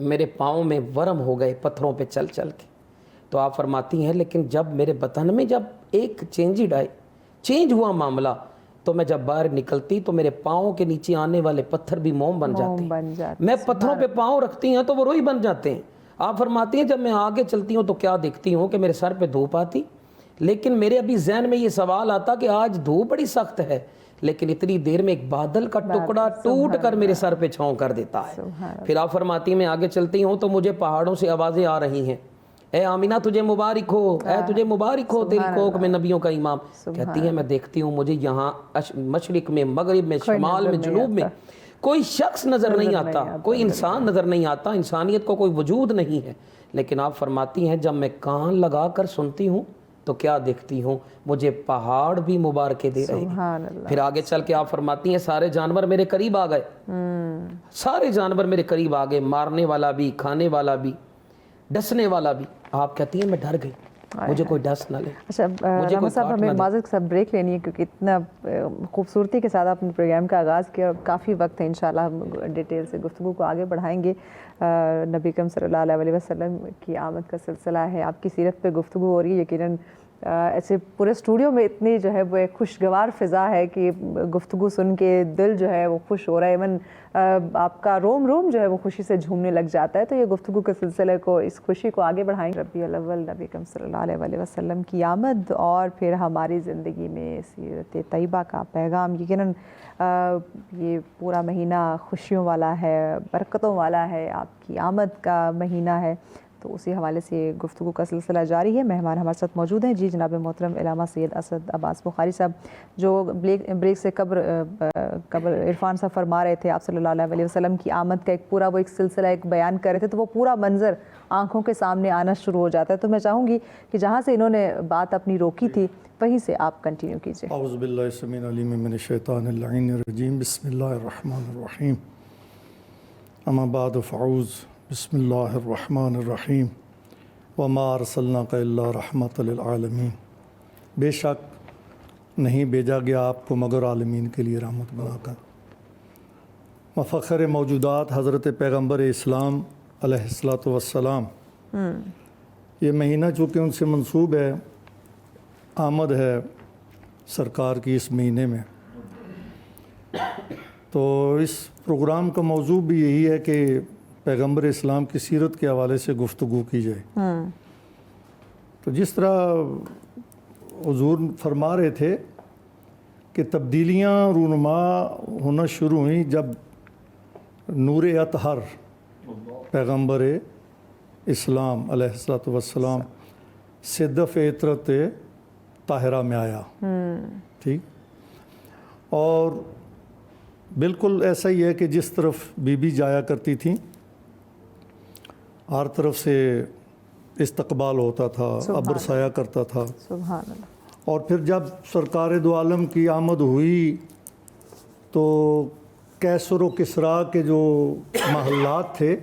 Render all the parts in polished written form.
میرے پاؤں میں ورم ہو گئے پتھروں پہ چل چل کے. تو آپ فرماتی ہیں لیکن جب میرے بدن میں جب ایک چینج ہوا معاملہ, تو میں جب باہر نکلتی تو میرے پاؤں کے نیچے آنے والے پتھر بھی موم بن جاتے ہیں. میں پتھروں پہ پاؤں رکھتی ہیں تو وہ روئی بن جاتے ہیں. آپ فرماتی ہیں جب میں آگے چلتی ہوں تو کیا دیکھتی ہوں کہ میرے سر پہ دھوپ آتی, لیکن میرے ابھی ذہن میں یہ سوال آتا کہ آج دھوپ بڑی سخت ہے, لیکن اتنی دیر میں ایک بادل کا ٹکڑا ٹوٹ کر میرے سر پہ چھاؤں کر دیتا ہے. پھر آپ فرماتی ہیں میں آگے چلتی ہوں تو مجھے پہاڑوں سے آوازیں آ رہی ہیں, اے آمینہ تجھے مبارک ہو, اے تجھے مبارک ہو, تیری کوکھ میں نبیوں کا امام. کہتی ہیں میں دیکھتی ہوں مجھے یہاں مشرق میں, مغرب میں, شمال میں, جنوب میں کوئی شخص نظر نہیں آتا, کوئی انسان نظر نہیں آتا, انسانیت کو کوئی وجود نہیں ہے. لیکن آپ فرماتی ہیں جب میں کان لگا کر سنتی ہوں تو کیا دیکھتی ہوں, مجھے پہاڑ بھی مبارکیں دے رہے ہیں. پھر آگے چل کے آپ فرماتی ہیں سارے جانور میرے قریب آ گئے, سارے جانور میرے قریب آ گئے, مارنے والا بھی, کھانے والا بھی, ڈسنے والا بھی. آپ کہتی ہیں میں ڈر گئی, مجھے کوئی ڈس نہ لے. اچھا رحمت صاحب, ہمیں معذرت کے ساتھ بریک لینی ہے کیونکہ اتنا خوبصورتی کے ساتھ آپ نے پروگرام کا آغاز کیا, اور کافی وقت ہے, انشاءاللہ ہم ڈیٹیل سے گفتگو کو آگے بڑھائیں گے. نبی کریم صلی اللہ علیہ وسلم کی آمد کا سلسلہ ہے, آپ کی سیرت پہ گفتگو ہو رہی ہے. یقیناً ایسے پورے اسٹوڈیو میں اتنی جو ہے وہ ایک خوشگوار فضا ہے کہ گفتگو سن کے دل جو ہے وہ خوش ہو رہا ہے, ایون آپ کا روم روم جو ہے وہ خوشی سے جھومنے لگ جاتا ہے. تو یہ گفتگو کے سلسلے کو, اس خوشی کو آگے بڑھائیں. ربیع الاول, نبی کریم صلی اللہ علیہ وسلم کی آمد اور پھر ہماری زندگی میں سیرت طیبہ کا پیغام. یقیناً یہ پورا مہینہ خوشیوں والا ہے, برکتوں والا ہے, آپ کی آمد کا مہینہ ہے. تو اسی حوالے سے گفتگو کا سلسلہ جاری ہے. مہمان ہمارے ساتھ موجود ہیں جی جناب محترم علامہ سید اسد عباس بخاری صاحب, جو بریک سے قبل عرفان صاحب فرما رہے تھے آپ صلی اللہ علیہ وسلم کی آمد کا ایک پورا وہ ایک سلسلہ ایک بیان کر رہے تھے, تو وہ پورا منظر آنکھوں کے سامنے آنا شروع ہو جاتا ہے. تو میں چاہوں گی کہ جہاں سے انہوں نے بات اپنی روکی تھی وہیں سے آپ کنٹینیو کیجیے. اعوذ باللہ السمیع العلیم من الشیطان اللعین الرجیم, بسم اللہ الرحمن الرحیم. اما بعد فاعوذ بسم اللہ الرحمن الرحیم. وما ارسلناک الا رحمۃ للعالمین. بے شک نہیں بھیجا گیا آپ کو مگر عالمین کے لیے رحمت بنا کر. مفخر موجودات حضرت پیغمبر اسلام علیہ الصلاۃ والسلام, یہ مہینہ چونکہ ان سے منسوب ہے, آمد ہے سرکار کی اس مہینے میں, تو اس پروگرام کا موضوع بھی یہی ہے کہ پیغمبر اسلام کی سیرت کے حوالے سے گفتگو کی جائے. تو جس طرح حضور فرما رہے تھے کہ تبدیلیاں رونما ہونا شروع ہوئیں جب نور اطہر پیغمبر اسلام علیہ الصلوۃ والسلام صدف عطرت طاہرہ میں آیا. ٹھیک, اور بالکل ایسا ہی ہے کہ جس طرف بی بی جایا کرتی تھیں ہر طرف سے استقبال ہوتا تھا, ابر سایہ کرتا تھا. سبحان اللہ. اور پھر جب سرکار دو عالم کی آمد ہوئی تو کیسر و کسریٰ کے جو محلات تھے,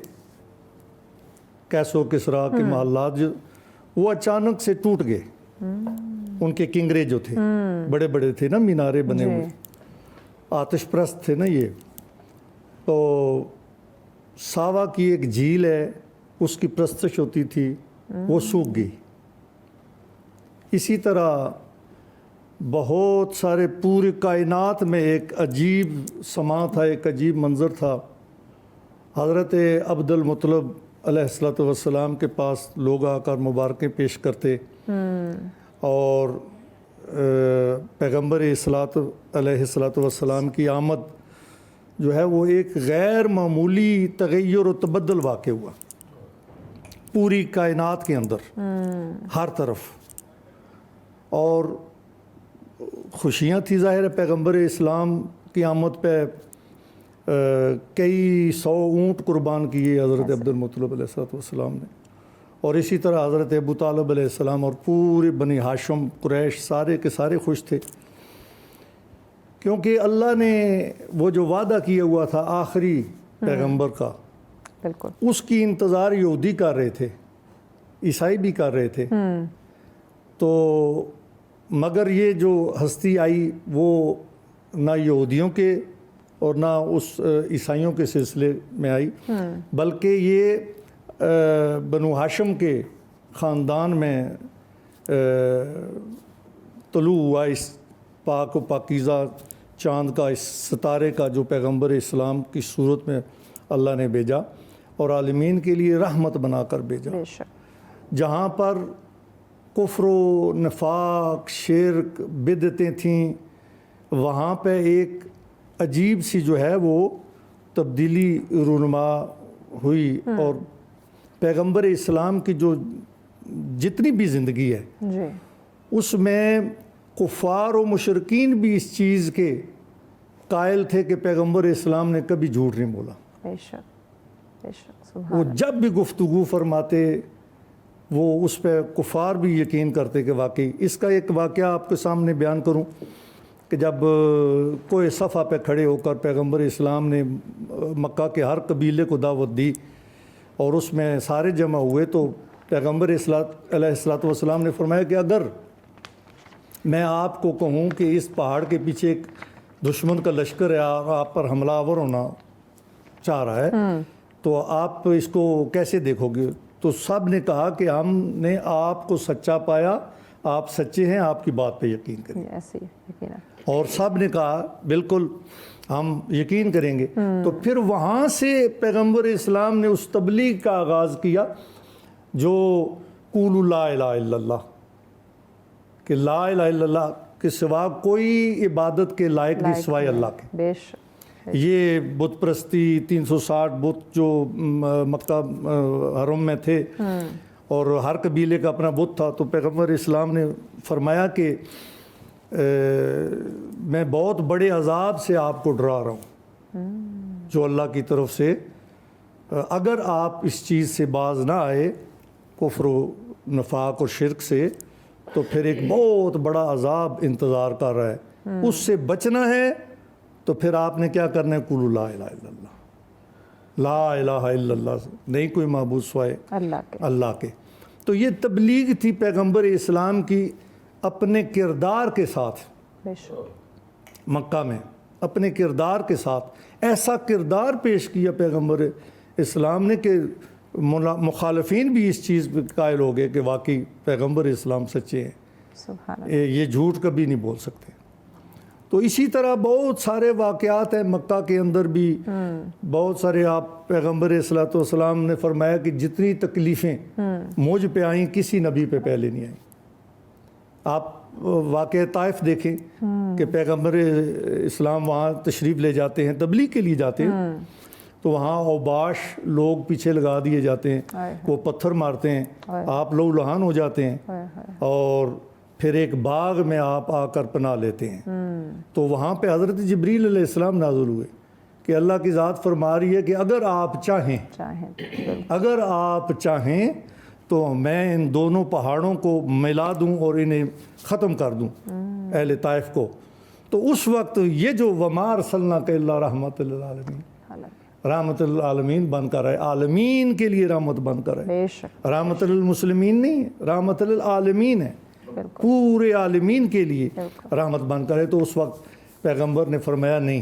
کیسر و کسریٰ کے محلات وہ اچانک سے ٹوٹ گئے. ان کے کنگرے جو تھے بڑے بڑے تھے نا, مینارے بنے ہوئے, آتش پرست تھے نا یہ. تو ساوا کی ایک جھیل ہے, اس کی پرستش ہوتی تھی, وہ سوکھ گئی. اسی طرح بہت سارے پوری کائنات میں ایک عجیب سما تھا, ایک عجیب منظر تھا. حضرت عبد المطلب علیہ الصلوۃ والسلام کے پاس لوگ آ کر مبارکیں پیش کرتے, اور پیغمبر اصلاۃ علیہ الصلوۃ والسلام کی آمد جو ہے وہ ایک غیر معمولی تغیر و تبدل واقع ہوا پوری کائنات کے اندر, ہر طرف. اور خوشیاں تھی ظاہر ہے, پیغمبر اسلام کی آمد پہ کئی 100 اونٹ قربان کیے حضرت عبد المطلب علیہ الصلوۃ والسلام نے. اور اسی طرح حضرت ابو طالب علیہ السلام اور پورے بنی ہاشم قریش سارے کے سارے خوش تھے, کیونکہ اللہ نے وہ جو وعدہ کیا ہوا تھا آخری پیغمبر کا, بالکل اس کی انتظار یہودی کر رہے تھے, عیسائی بھی کر رہے تھے. تو مگر یہ جو ہستی آئی وہ نہ یہودیوں کے اور نہ اس عیسائیوں کے سلسلے میں آئی، بلکہ یہ بنو ہاشم کے خاندان میں طلوع ہوا اس پاک و پاکیزہ چاند کا، اس ستارے کا جو پیغمبر اسلام کی صورت میں اللہ نے بھیجا اور عالمین کے لیے رحمت بنا کر بھیجا، بے شک جہاں پر کفر و نفاق، شرک، بدعتیں تھیں، وہاں پہ ایک عجیب سی جو ہے وہ تبدیلی رونما ہوئی، اور پیغمبر اسلام کی جو جتنی بھی زندگی ہے جی اس میں کفار و مشرکین بھی اس چیز کے قائل تھے کہ پیغمبر اسلام نے کبھی جھوٹ نہیں بولا۔ بے شک بے شک وہ سبحان جب بھی گفتگو فرماتے وہ اس پہ کفار بھی یقین کرتے کہ واقعی۔ اس کا ایک واقعہ آپ کے سامنے بیان کروں کہ جب کوئی صفحہ پہ کھڑے ہو کر پیغمبر اسلام نے مکہ کے ہر قبیلے کو دعوت دی اور اس میں سارے جمع ہوئے، تو پیغمبر علیہ السلام نے فرمایا کہ اگر میں آپ کو کہوں کہ اس پہاڑ کے پیچھے ایک دشمن کا لشکر ہے اور آپ پر حملہ آور ہونا چاہ رہا ہے تو آپ اس کو کیسے دیکھو گے؟ تو سب نے کہا کہ ہم نے آپ کو سچا پایا، آپ سچے ہیں، آپ کی بات پہ یقین کریں۔ ایسے ہی یقینا اور سب نے کہا بالکل ہم یقین کریں گے۔ تو پھر وہاں سے پیغمبر اسلام نے اس تبلیغ کا آغاز کیا جو قولوا لا الہ الا اللہ، کہ لا الہ الا اللہ کے سوا کوئی عبادت کے لائق نہیں سوائے اللہ کے۔ بے شک یہ بت پرستی 360 بت جو مکہ حرم میں تھے اور ہر قبیلے کا اپنا بت تھا، تو پیغمبر اسلام نے فرمایا کہ میں بہت بڑے عذاب سے آپ کو ڈرا رہا ہوں جو اللہ کی طرف سے، اگر آپ اس چیز سے باز نہ آئے کفر و نفاق اور شرک سے، تو پھر ایک بہت بڑا عذاب انتظار کر رہا ہے۔ اس سے بچنا ہے تو پھر آپ نے کیا کرنا ہے؟ قولوا لا الہ الا اللہ، لا الہ الا اللہ، نہیں کوئی معبود سوائے اللہ کے۔ تو یہ تبلیغ تھی پیغمبر اسلام کی اپنے کردار کے ساتھ، بے شک مکہ میں اپنے کردار کے ساتھ ایسا کردار پیش کیا پیغمبر اسلام نے کہ مخالفین بھی اس چیز پہ قائل ہو گئے کہ واقعی پیغمبر اسلام سچے ہیں، سبحان اللہ۔ یہ جھوٹ کبھی نہیں بول سکتے۔ تو اسی طرح بہت سارے واقعات ہیں مکہ کے اندر بھی، بہت سارے۔ آپ پیغمبر والسلام نے فرمایا کہ جتنی تکلیفیں مجھ پہ آئیں کسی نبی پہ پہلے نہیں آئیں۔ آپ واقعہ طائف دیکھیں کہ پیغمبر اسلام وہاں تشریف لے جاتے ہیں، تبلیغ کے لیے جاتے ہیں، تو وہاں اوباش لوگ پیچھے لگا دیے جاتے ہیں، وہ پتھر مارتے ہیں، آپ لو لہان ہو جاتے ہیں، اور پھر ایک باغ میں آپ آ کر پناہ لیتے ہیں۔ تو وہاں پہ حضرت جبریل علیہ السلام نازل ہوئے کہ اللہ کی ذات فرما رہی ہے کہ اگر آپ چاہیں تو میں ان دونوں پہاڑوں کو ملا دوں اور انہیں ختم کر دوں، اہل طائف کو۔ تو اس وقت یہ جو وما ارسلناک الا رحمت للعالمین، رحمت للعالمین بن کر ہے، عالمین کے لیے رحمت بن کر ہے، رحمت للمسلمین نہیں ہے، رحمت للعالمین ہے، پورے عالمین کے لیے رحمت بن کر ہے۔ تو اس وقت پیغمبر نے فرمایا نہیں،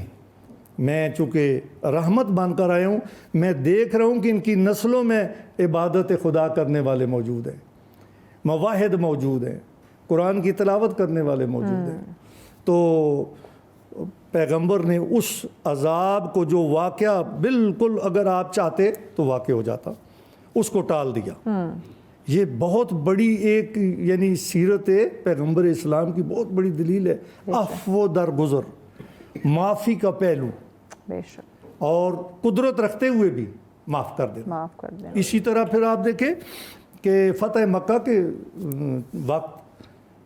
میں چونکہ رحمت بن کر آیا ہوں، میں دیکھ رہا ہوں کہ ان کی نسلوں میں عبادت خدا کرنے والے موجود ہیں، مواحد موجود ہیں، قرآن کی تلاوت کرنے والے موجود ہیں۔ تو پیغمبر نے اس عذاب کو جو واقعہ بالکل اگر آپ چاہتے تو واقع ہو جاتا، اس کو ٹال دیا۔ یہ بہت بڑی ایک یعنی سیرت پیغمبر اسلام کی بہت بڑی دلیل ہے، عفو درگزر، معافی کا پہلو، بے شک، اور قدرت رکھتے ہوئے بھی معاف کر دینا۔ اسی طرح پھر آپ دیکھیں کہ فتح مکہ کے وقت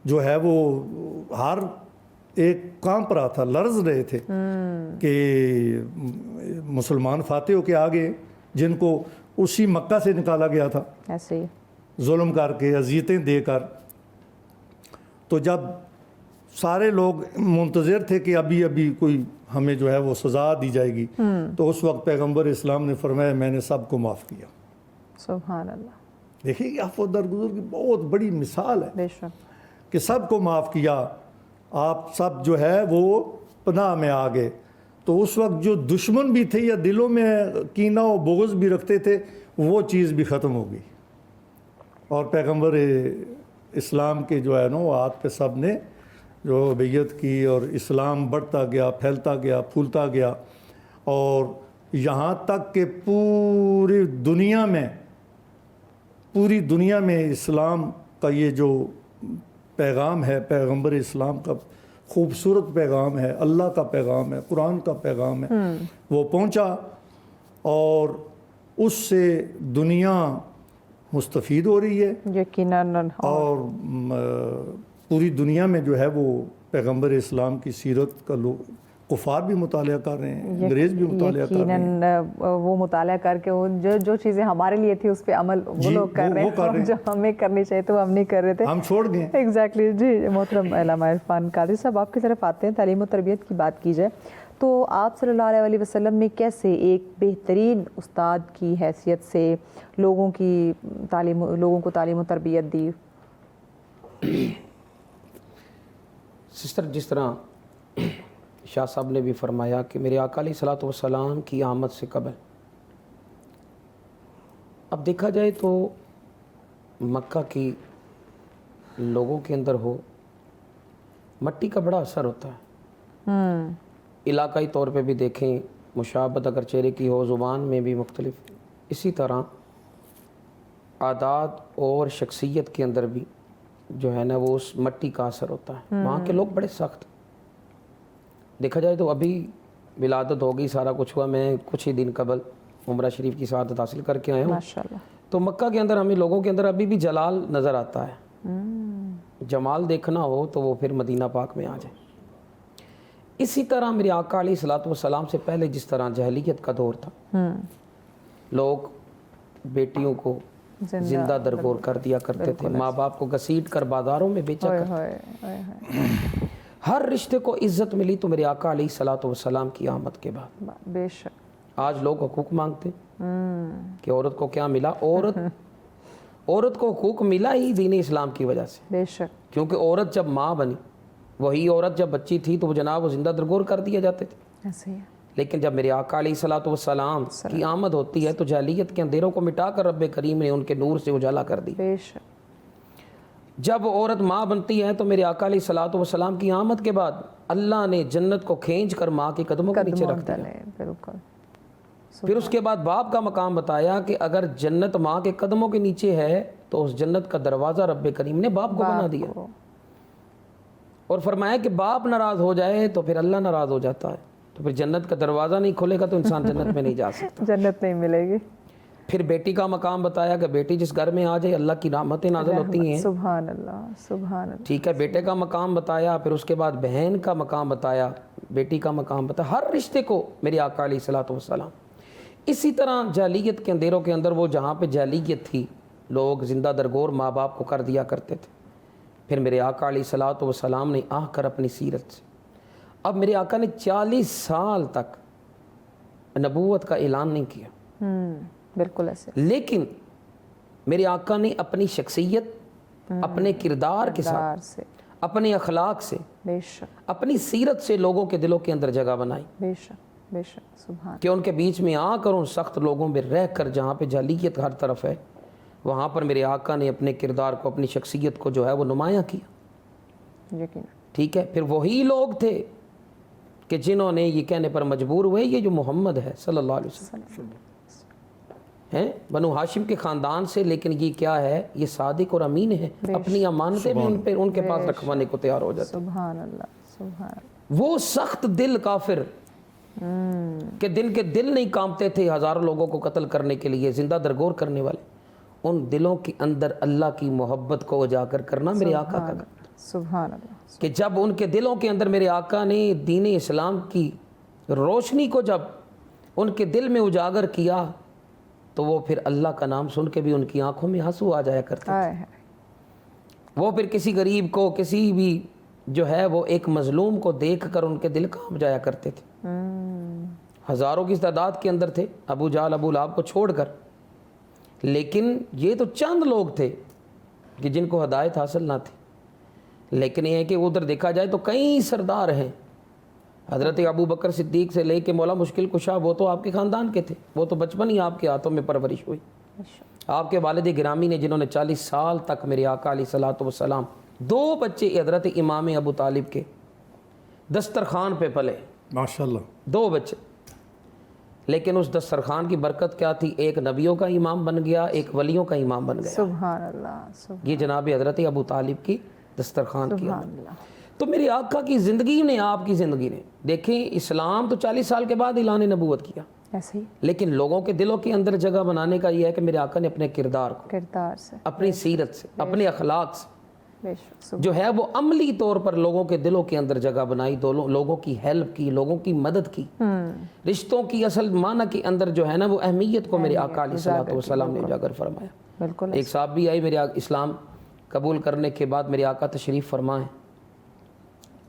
جو ہے وہ ہر ایک کانپ رہا تھا، لرز رہے تھے کہ مسلمان فاتح ہو کے آگے، جن کو اسی مکہ سے نکالا گیا تھا ایسے ہی ظلم کر کے، اذیتیں دے کر۔ تو جب سارے لوگ منتظر تھے کہ ابھی کوئی ہمیں جو ہے وہ سزا دی جائے گی، تو اس وقت پیغمبر اسلام نے فرمایا میں نے سب کو معاف کیا۔ سبحان اللہ۔ دیکھیں کہ عفو درگزر کی بہت بڑی مثال ہے، بے شک، کہ سب کو معاف کیا، آپ سب جو ہے وہ پناہ میں آ گئے۔ تو اس وقت جو دشمن بھی تھے یا دلوں میں کینہ و بغض بھی رکھتے تھے وہ چیز بھی ختم ہو گئی، اور پیغمبر اسلام کے جو ہے نا وہ ہاتھ پہ سب نے جو بیعت کی، اور اسلام بڑھتا گیا، پھیلتا گیا، پھولتا گیا، اور یہاں تک کہ پوری دنیا میں اسلام کا یہ جو پیغام ہے، پیغمبر اسلام کا خوبصورت پیغام ہے، اللہ کا پیغام ہے، قرآن کا پیغام ہے، وہ پہنچا، اور اس سے دنیا مستفید ہو رہی ہے، یقیناً، اور پوری دنیا میں جو ہے وہ پیغمبر اسلام کی سیرت کا لوگ کفار بھی مطالعہ کر رہے ہیں، انگریز بھی مطالعہ کر رہے ہیں، یقیناً وہ مطالعہ کر کے جو چیزیں ہمارے لیے تھی اس پہ عمل وہ لوگ کر رہے ہیں، جو ہمیں کرنی چاہیے تو ہم نہیں کر رہے تھے، ہم چھوڑ گئے۔ ایگزیکٹلی جی۔ محترم علامہ عرفان قادری صاحب، آپ کی طرف آتے ہیں، تعلیم و تربیت کی بات کی جائے تو آپ صلی اللہ علیہ وسلم نے کیسے ایک بہترین استاد کی حیثیت سے لوگوں کو تعلیم و تربیت دی؟ سسٹر، جس طرح شاہ صاحب نے بھی فرمایا کہ میرے آقا علیہ الصلوۃ والسلام کی آمد سے قبل، اب دیکھا جائے تو مکہ کی لوگوں کے اندر ہو مٹی کا بڑا اثر ہوتا ہے، علاقائی طور پہ بھی دیکھیں مشابہت اگر چہرے کی ہو، زبان میں بھی مختلف، اسی طرح عادات اور شخصیت کے اندر بھی جو ہے نا وہ اس مٹی کا اثر ہوتا ہے۔ وہاں کے لوگ بڑے سخت، دیکھا جائے تو ابھی ولادت ہو گئی، سارا کچھ ہوا، میں کچھ ہی دن قبل عمرہ شریف کی سعادت حاصل کر کے آیا ہوں، ماشاءاللہ۔ تو مکہ کے اندر ہمیں لوگوں کے اندر ابھی بھی جلال نظر آتا ہے، جمال دیکھنا ہو تو وہ پھر مدینہ پاک میں آ جائے۔ اسی طرح میرے آقا علیہ الصلوۃ والسلام سے پہلے جس طرح جاہلیت کا دور تھا، لوگ بیٹیوں کو زندہ درگور کر دیا کرتے تھے، ماں باپ کو گھسیٹ کر بازاروں میں بیچا کرتے، ہر رشتے کو عزت ملی تو میرے آقا علیہ الصلوۃ والسلام کی آمد کے بعد۔ بے شک۔ آج لوگ حقوق مانگتے کہ عورت کو کیا ملا، عورت کو حقوق ملا ہی دین اسلام کی وجہ سے، بے شک، کیونکہ عورت جب ماں بنی، وہی عورت جب بچی تھی تو وہ جناب وہ زندہ درگور کر دیے جاتے تھے، ایسے ہی ہے۔ لیکن جب میرے آقا علیہ الصلوۃ والسلام کی آمد ہوتی ہے تو جاہلیت کے اندھیروں کو مٹا کر رب کریم نے ان کے نور سے اجالا کر دی۔ بے شک۔ جب عورت ماں بنتی ہے تو میرے آقا علیہ الصلوۃ والسلام کی آمد کے بعد اللہ نے جنت کو کھینچ کر ماں کے قدموں کے نیچے رکھ دیا۔ بالکل۔ پھر اس کے بعد باپ کا مقام بتایا کہ اگر جنت ماں کے قدموں کے نیچے ہے تو اس جنت کا دروازہ رب کریم نے باپ کو بنا دیا، اور فرمایا کہ باپ ناراض ہو جائے تو پھر اللہ ناراض ہو جاتا ہے، تو پھر جنت کا دروازہ نہیں کھلے گا تو انسان جنت میں نہیں جا سکتا، جنت نہیں ملے گی۔ پھر بیٹی کا مقام بتایا کہ بیٹی جس گھر میں آ جائے اللہ کی رحمتیں نازل ہوتی ہیں، سبحان اللہ، سبحان اللہ۔ ٹھیک ہے، بیٹے کا مقام بتایا، پھر اس کے بعد بہن کا مقام بتایا، بیٹی کا مقام بتایا، ہر رشتے کو میرے آقا علیہ الصلوۃ والسلام۔ اسی طرح جاہلیت کے اندھیروں کے اندر وہ جہاں پہ جاہلیت تھی لوگ زندہ درگور ماں باپ کو کر دیا کرتے تھے، پھر میرے آقا علیہ الصلوۃ والسلام نے آ کر اپنی سیرت سے، اب میرے آقا نے 40 سال تک نبوت کا اعلان نہیں کیا، بالکل ایسے، لیکن میرے آقا نے اپنی شخصیت، اپنے کردار کے ساتھ، اپنے اخلاق سے، بے شک، اپنی سیرت سے لوگوں کے دلوں کے اندر جگہ بنائی، بے شک، بے شک، سبحان، کہ ان کے بیچ میں آ کر ان سخت لوگوں میں رہ کر جہاں پہ جاہلیت ہر طرف ہے وہاں پر میرے آقا نے اپنے کردار کو، اپنی شخصیت کو جو ہے وہ نمایاں کیا۔ یقیناً، ٹھیک ہے، پھر وہی لوگ تھے کہ جنہوں نے یہ کہنے پر مجبور ہوئے یہ جو محمد ہے صلی اللہ علیہ وسلم ہیں بنو ہاشم کے خاندان سے، لیکن یہ کیا ہے، یہ صادق اور امین ہے، اپنی امانتیں بھی ان کے پاس رکھوانے کو تیار ہو جاتے، سبحان اللہ، سبحان اللہ۔ وہ سخت دل کافر کہ دن کے دل نہیں کانپتے تھے ہزاروں لوگوں کو قتل کرنے کے لیے، زندہ درگور کرنے والے، ان دلوں کے اندر اللہ کی محبت کو اجاگر کرنا میرے آقا کا کام، سبحان اللہ، کہ جب ان کے دلوں کے اندر میرے آقا نے دین اسلام کی روشنی کو جب ان کے دل میں اجاگر کیا تو وہ پھر اللہ کا نام سن کے بھی ان کی آنکھوں میں آنسو آ جایا کرتے تھے، وہ پھر کسی غریب کو، کسی بھی جو ہے وہ ایک مظلوم کو دیکھ کر ان کے دل کانپ جایا کرتے تھے، ہزاروں کی تعداد کے اندر تھے ابو جہل ابو لہب کو چھوڑ کر، لیکن یہ تو چند لوگ تھے کہ جن کو ہدایت حاصل نہ تھی، لیکن یہ ہے کہ ادھر دیکھا جائے تو کئی سردار ہیں حضرت ابو بکر صدیق سے لے کے مولا مشکل کشا وہ تو آپ کے خاندان کے تھے، وہ تو بچپن ہی آپ کے ہاتھوں میں پرورش ہوئی۔ آپ کے والد گرامی نے جنہوں نے 40 سال تک میرے آقا علیہ الصلوۃ والسلام 2 بچے حضرت امام ابو طالب کے دسترخوان پہ پلے، ماشاءاللہ 2 بچے، لیکن اس دسترخوان کی برکت کیا تھی؟ ایک نبیوں کا امام بن گیا، ایک ولیوں کا امام بن گیا۔ سبحان اللہ، یہ جناب حضرت ابو طالب کی دسترخوان کی سبحان عظمت۔ اللہ۔ تو میرے آقا کی زندگی نے، آپ کی زندگی نے، دیکھیں اسلام تو 40 سال کے بعد اعلان نبوت کیا، ایسے ہی لیکن لوگوں کے دلوں کے اندر جگہ بنانے کا یہ ہے کہ میرے آقا نے اپنے کردار کو، کردار سے، اپنی سیرت سے، اپنے اخلاق سے بے شک، جو ہے وہ عملی طور پر لوگوں کے دلوں کے اندر جگہ بنائی، لوگوں کی ہیلپ کی، لوگوں کی مدد کی، رشتوں کی اصل معنی کے اندر جو ہے نا وہ اہمیت کو میرے آقا علیہ الصلوۃ والسلام نے اجاگر فرمایا۔ بالکل ایک صاحب بھی آئی میرے اسلام قبول کرنے کے بعد، میرے آقا تشریف فرمائے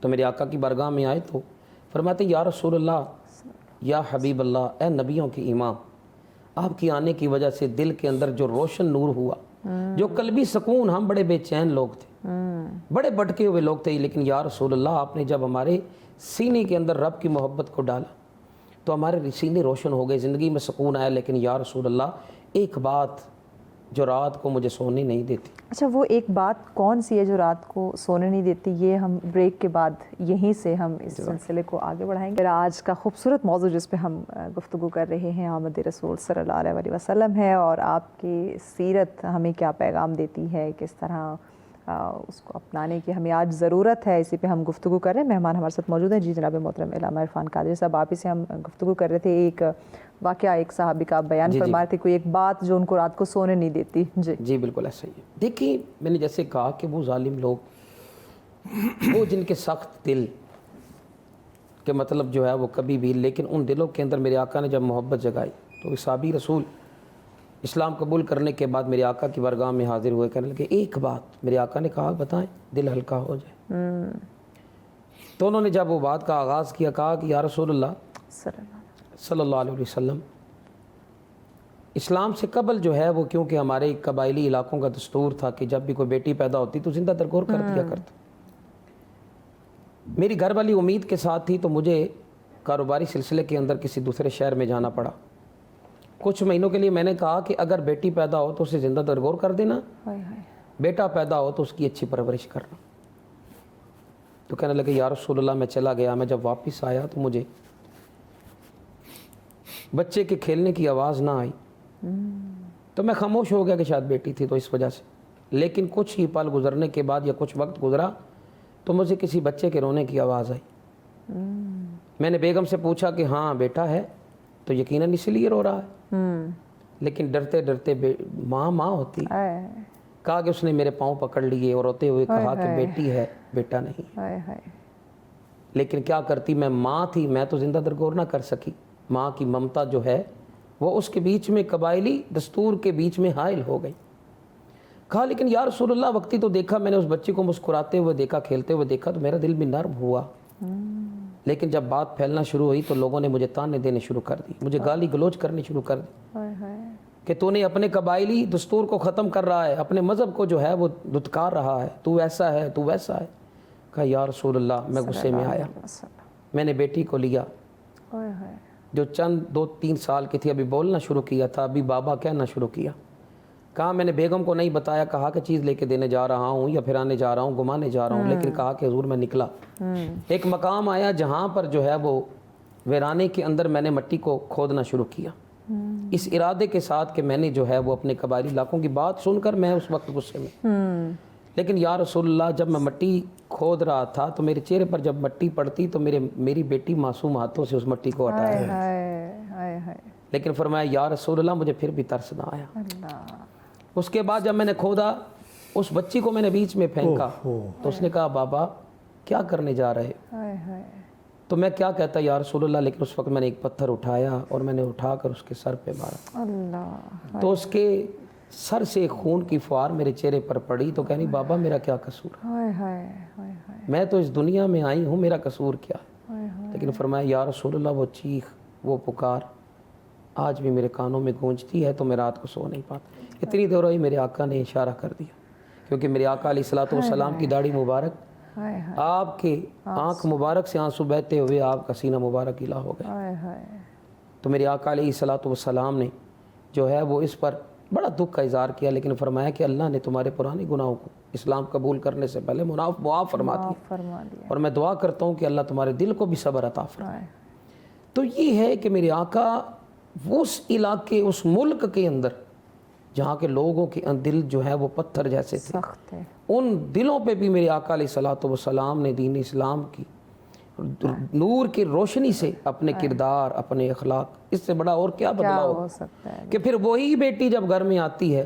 تو میرے آقا کی بارگاہ میں آئے تو فرماتے یا رسول اللہ، یا حبیب اللہ، اے نبیوں کے امام، آپ کی آنے کی وجہ سے دل کے اندر جو روشن نور ہوا، جو قلبی سکون، ہم بڑے بے چین لوگ تھے، بڑے بھٹکے ہوئے لوگ تھے، لیکن یا رسول اللہ آپ نے جب ہمارے سینے کے اندر رب کی محبت کو ڈالا تو ہمارے سینے روشن ہو گئے، زندگی میں سکون آیا۔ لیکن یا رسول اللہ ایک بات جو رات کو مجھے سونے نہیں دیتی۔ اچھا، وہ ایک بات کون سی ہے جو رات کو سونے نہیں دیتی؟ یہ ہم بریک کے بعد یہیں سے ہم اس سلسلے کو آگے بڑھائیں گے۔ آج کا خوبصورت موضوع جس پہ ہم گفتگو کر رہے ہیں آمد رسول صلی اللہ علیہ وسلم ہے، اور آپ کی سیرت ہمیں کیا پیغام دیتی ہے، کس طرح اس کو اپنانے کی ہمیں آج ضرورت ہے، اسی پہ ہم گفتگو کر رہے ہیں۔ مہمان ہمارے ساتھ موجود ہیں، جی جناب محترم علامہ عرفان قادری صاحب، آپ ہی سے ہم گفتگو کر رہے تھے، ایک واقعہ ایک صحابی کا بیان فرما رہے تھے، کوئی ایک بات جو ان کو رات کو سونے نہیں دیتی۔ جی بالکل ایسا ہی ہے۔ دیکھیں میں نے جیسے کہا کہ وہ ظالم لوگ، وہ جن کے سخت دل کے مطلب جو ہے وہ کبھی بھی، لیکن ان دلوں کے اندر میرے آقا نے جب محبت جگائی تو صحابی رسول اسلام قبول کرنے کے بعد میرے آقا کی بارگاہ میں حاضر ہوئے، کہنے لگے ایک بات، میرے آقا نے کہا بتائیں دل ہلکا ہو جائے۔ تو انہوں نے جب وہ بات کا آغاز کیا، کہا کہ یا رسول اللہ صلی اللہ علیہ وسلم، اسلام سے قبل جو ہے وہ کیونکہ ہمارے قبائلی علاقوں کا دستور تھا کہ جب بھی کوئی بیٹی پیدا ہوتی تو زندہ درگور کر دیا کرتا۔ میری گھر والی امید کے ساتھ تھی تو مجھے کاروباری سلسلے کے اندر کسی دوسرے شہر میں جانا پڑا۔ کچھ مہینوں کے لیے میں نے کہا کہ اگر بیٹی پیدا ہو تو اسے زندہ درگور کر دینا، بیٹا پیدا ہو تو اس کی اچھی پرورش کرنا۔ تو کہنے لگے یا رسول اللہ، میں چلا گیا، میں جب واپس آیا تو مجھے بچے کے کھیلنے کی آواز نہ آئی، تو میں خاموش ہو گیا کہ شاید بیٹی تھی تو اس وجہ سے۔ لیکن کچھ ہی پل گزرنے کے بعد یا کچھ وقت گزرا تو مجھے کسی بچے کے رونے کی آواز آئی۔ میں نے بیگم سے پوچھا کہ ہاں بیٹا ہے، تو یقیناً اس لیے رو رہا ہے، لیکن ڈرتے ڈرتے ماں ہوتی، کہا کہ اس نے میرے پاؤں پکڑ لیے اور روتے ہوئے کہا کہ بیٹی ہے بیٹا نہیں۔ لیکن کیا کرتی، میں ماں تھی، میں تو زندہ درگور نہ کر سکی۔ ماں کی ممتا جو ہے وہ اس کے بیچ میں قبائلی دستور کے بیچ میں حائل ہو گئی۔ کہا لیکن یا رسول اللہ وقتی تو دیکھا، میں نے اس بچے کو مسکراتے ہوئے دیکھا، کھیلتے ہوئے دیکھا تو میرا دل بھی نرم ہوا، لیکن جب بات پھیلنا شروع ہوئی تو لوگوں نے مجھے تانے دینے شروع کر دی، مجھے گالی گلوچ کرنی شروع کر دی کہ تو نے اپنے قبائلی دستور کو ختم کر رہا ہے، اپنے مذہب کو جو ہے وہ دھتکار رہا ہے، تو ایسا ہے تو ویسا ہے۔ کہا یا رسول اللہ، میں غصے میں آیا، میں نے بیٹی کو لیا جو چند 2-3 سال کی تھی، ابھی بولنا شروع کیا تھا، ابھی بابا کہنا شروع کیا۔ کہا میں نے بیگم کو نہیں بتایا، کہا کہ چیز لے کے دینے جا رہا ہوں یا پھرانے جا رہا ہوں، گھمانے جا رہا ہوں، لیکن کہا کہ حضور میں نکلا، ایک مقام آیا جہاں پر جو ہے وہ ویرانے کے اندر میں نے مٹی کو کھودنا شروع کیا، اس ارادے کے ساتھ کہ میں نے جو ہے وہ اپنے قبائلی علاقوں کی بات سن کر میں اس وقت غصے میں، لیکن یا رسول اللہ جب میں مٹی کھود رہا تھا تو میرے چہرے پر جب مٹی پڑتی تو میری بیٹی معصوم ہاتھوں سے اس مٹی کو ہٹایا، لیکن فرمایا یا رسول اللہ مجھے پھر بھی ترس نہ آیا۔ اس کے بعد جب میں نے کھودا، اس بچی کو میں نے بیچ میں پھینکا تو اس نے کہا بابا کیا کرنے جا رہے؟ تو میں کیا کہتا یا رسول اللہ، لیکن اس وقت میں نے ایک پتھر اٹھایا اور میں نے اٹھا کر اس کے سر پہ مارا، تو اس کے سر سے خون کی فوار میرے چہرے پر پڑی، تو کہنی بابا میرا کیا قصور ہے، میں تو اس دنیا میں آئی ہوں، میرا قصور کیا ہے؟ لیکن فرمایا یا رسول اللہ وہ چیخ، وہ پکار آج بھی میرے کانوں میں گونجتی ہے، تو میں رات کو سو نہیں پاتا۔ اتنی دیر ہوئی، میرے آقا نے اشارہ کر دیا، کیونکہ میرے آقا علیہ الصلوۃ والسلام کی داڑھی مبارک ہائے ہائے آپ کے آنکھ مبارک سے آنسو بہتے ہوئے آپ کا سینہ مبارک ہلا ہو گیا. ہائے ہائے تو میرے آقا علیہ الصلوۃ والسلام نے جو ہے وہ اس پر بڑا دکھ کا اظہار کیا، لیکن فرمایا کہ اللہ نے تمہارے پرانے گناہوں کو اسلام قبول کرنے سے پہلے معاف فرما دیا، فرما دیا. اور میں دعا کرتا ہوں کہ اللہ تمہارے دل کو بھی صبر عطا فرمائے. ہائے تو یہ ہے کہ میرے آقا اس علاقے، اس ملک کے اندر جہاں کے لوگوں کے دل جو ہے وہ پتھر جیسے تھے، سخت ہے. ان دلوں پہ بھی میرے آقا علیہ الصلوۃ والسلام نے دین اسلام کی نور کی روشنی سے اپنے کردار، اپنے اخلاق، اس سے بڑا اور کیا کیا بدلاؤ ہو سکتا ہے. کہ پھر وہی بیٹی جب گھر میں آتی ہے،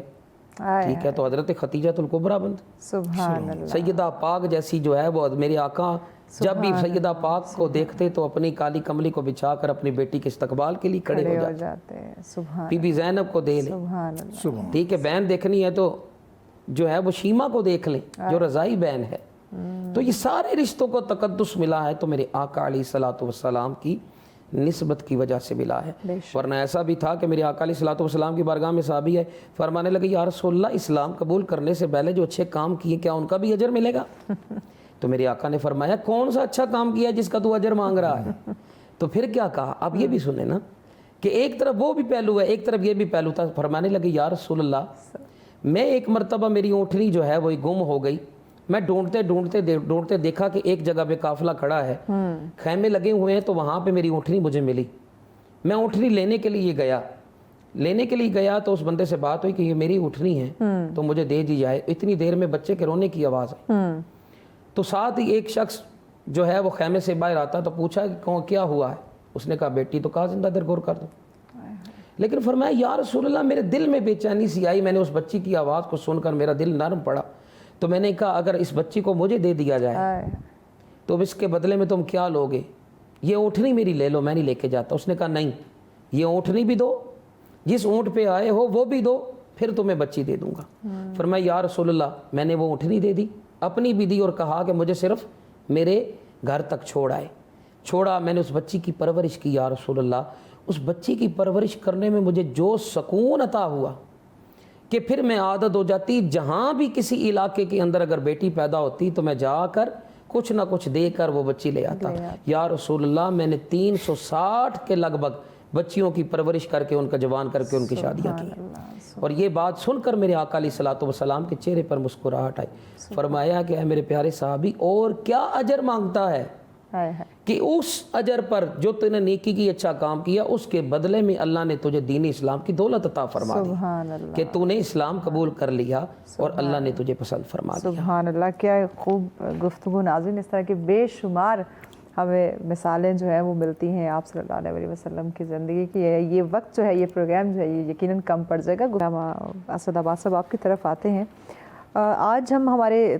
ہائے ٹھیک ہے، تو حضرت خدیجہ الکبریٰ بنت سبحان اللہ. سیدہ پاک جیسی جو ہے وہ میرے آقا جب بھی سیدہ پاک کو دیکھتے تو اپنی کالی کملی کو بچھا کر اپنی بیٹی کے استقبال کے لیے کھڑے ہو جاتے. جاتے ہیں. سبحان بی بی زینب کو دے لیں، سبحان اللہ. ٹھیک ہے، بہن دیکھنی ہے تو جو ہے وہ شیما کو دیکھ لیں جو رضائی بہن ہے. تو یہ سارے رشتوں کو تقدس ملا ہے تو میرے آقا علیہ الصلوۃ والسلام کی نسبت کی وجہ سے ملا ہے. ورنہ ایسا بھی تھا کہ میرے آقا علیہ الصلوۃ والسلام کی بارگاہ میں صحابی ہے، فرمانے لگے یا رسول اللہ، اسلام قبول کرنے سے پہلے جو اچھے کام کیے کیا ان کا بھی اجر ملے گا؟ تو میرے آقا نے فرمایا کون سا اچھا کام کیا جس کا تو اجر مانگ رہا ہے؟ تو پھر کیا کہا؟ اب یہ بھی سنیں نا کہ ایک طرف وہ بھی پہلو ہے، ایک طرف یہ بھی پہلو تھا. فرمانے لگے یا رسول اللہ، میں ایک مرتبہ میری اونٹنی جو ہے وہ گم ہو گئی، میں ڈھونڈتے دیکھا کہ ایک جگہ پہ قافلہ کھڑا ہے، خیمے لگے ہوئے ہیں، تو وہاں پہ میری اونٹنی مجھے ملی. میں اونٹنی لینے کے لیے گیا تو اس بندے سے بات ہوئی کہ یہ میری اونٹنی ہے تو مجھے دے دی جائے. اتنی دیر میں بچے کے رونے کی آواز آئی، تو ساتھ ہی ایک شخص جو ہے وہ خیمے سے باہر آتا تو پوچھا کہ کیا ہوا ہے؟ اس نے کہا بیٹی. تو کہا زندہ درگور کر دو. لیکن فرمایا یا رسول اللہ، میرے دل میں بے چینی سی آئی، میں نے اس بچی کی آواز کو سن کر میرا دل نرم پڑا. تو میں نے کہا اگر اس بچی کو مجھے دے دیا جائے تو اس کے بدلے میں تم کیا لوگے؟ یہ اونٹنی میری لے لو، میں نہیں لے کے جاتا. اس نے کہا نہیں، یہ اونٹنی بھی دو، جس اونٹ پہ آئے ہو وہ بھی دو، پھر تمہیں بچی دے دوں گا. فرمایا یا رسول اللہ، میں نے وہ اونٹنی دے دی، اپنی بھی دی، اور کہا کہ مجھے صرف میرے گھر تک چھوڑا. میں نے اس بچی کی پرورش کی یا رسول اللہ. اس بچی کی پرورش کرنے میں مجھے جو سکون عطا ہوا کہ پھر میں عادت ہو جاتی، جہاں بھی کسی علاقے کے اندر اگر بیٹی پیدا ہوتی تو میں جا کر کچھ نہ کچھ دے کر وہ بچی لے آتا. یا رسول اللہ، میں نے 360 کے لگ بھگ بچیوں کی پرورش کر کے ان کا جوان کر کے ان کی شادیاں کی. اور یہ بات سن کر میرے آقا علیہ الصلوۃ والسلام کے چہرے پر مسکراہٹ آئی. فرمایا کہ اے میرے پیارے صحابی، اور کیا اجر مانگتا ہے کہ اس اجر پر جو تو نے نیکی کی، اچھا کام کیا، اس کے بدلے میں اللہ نے تجھے دین اسلام کی دولت عطا فرما دی کہ تو نے اسلام قبول کر لیا اور اللہ نے تجھے پسند فرما دیا. سبحان اللہ. کیا خوب گفتگو. ناظرین، اس طرح کی بے شمار ہمیں مثالیں جو ہیں وہ ملتی ہیں آپ صلی اللہ علیہ وسلم کی زندگی کی. یہ وقت جو ہے، یہ پروگرام جو ہے، یہ یقیناً کم پڑ جائے گا. اسد عباس صاحب آپ کی طرف آتے ہیں. آج ہم ہمارے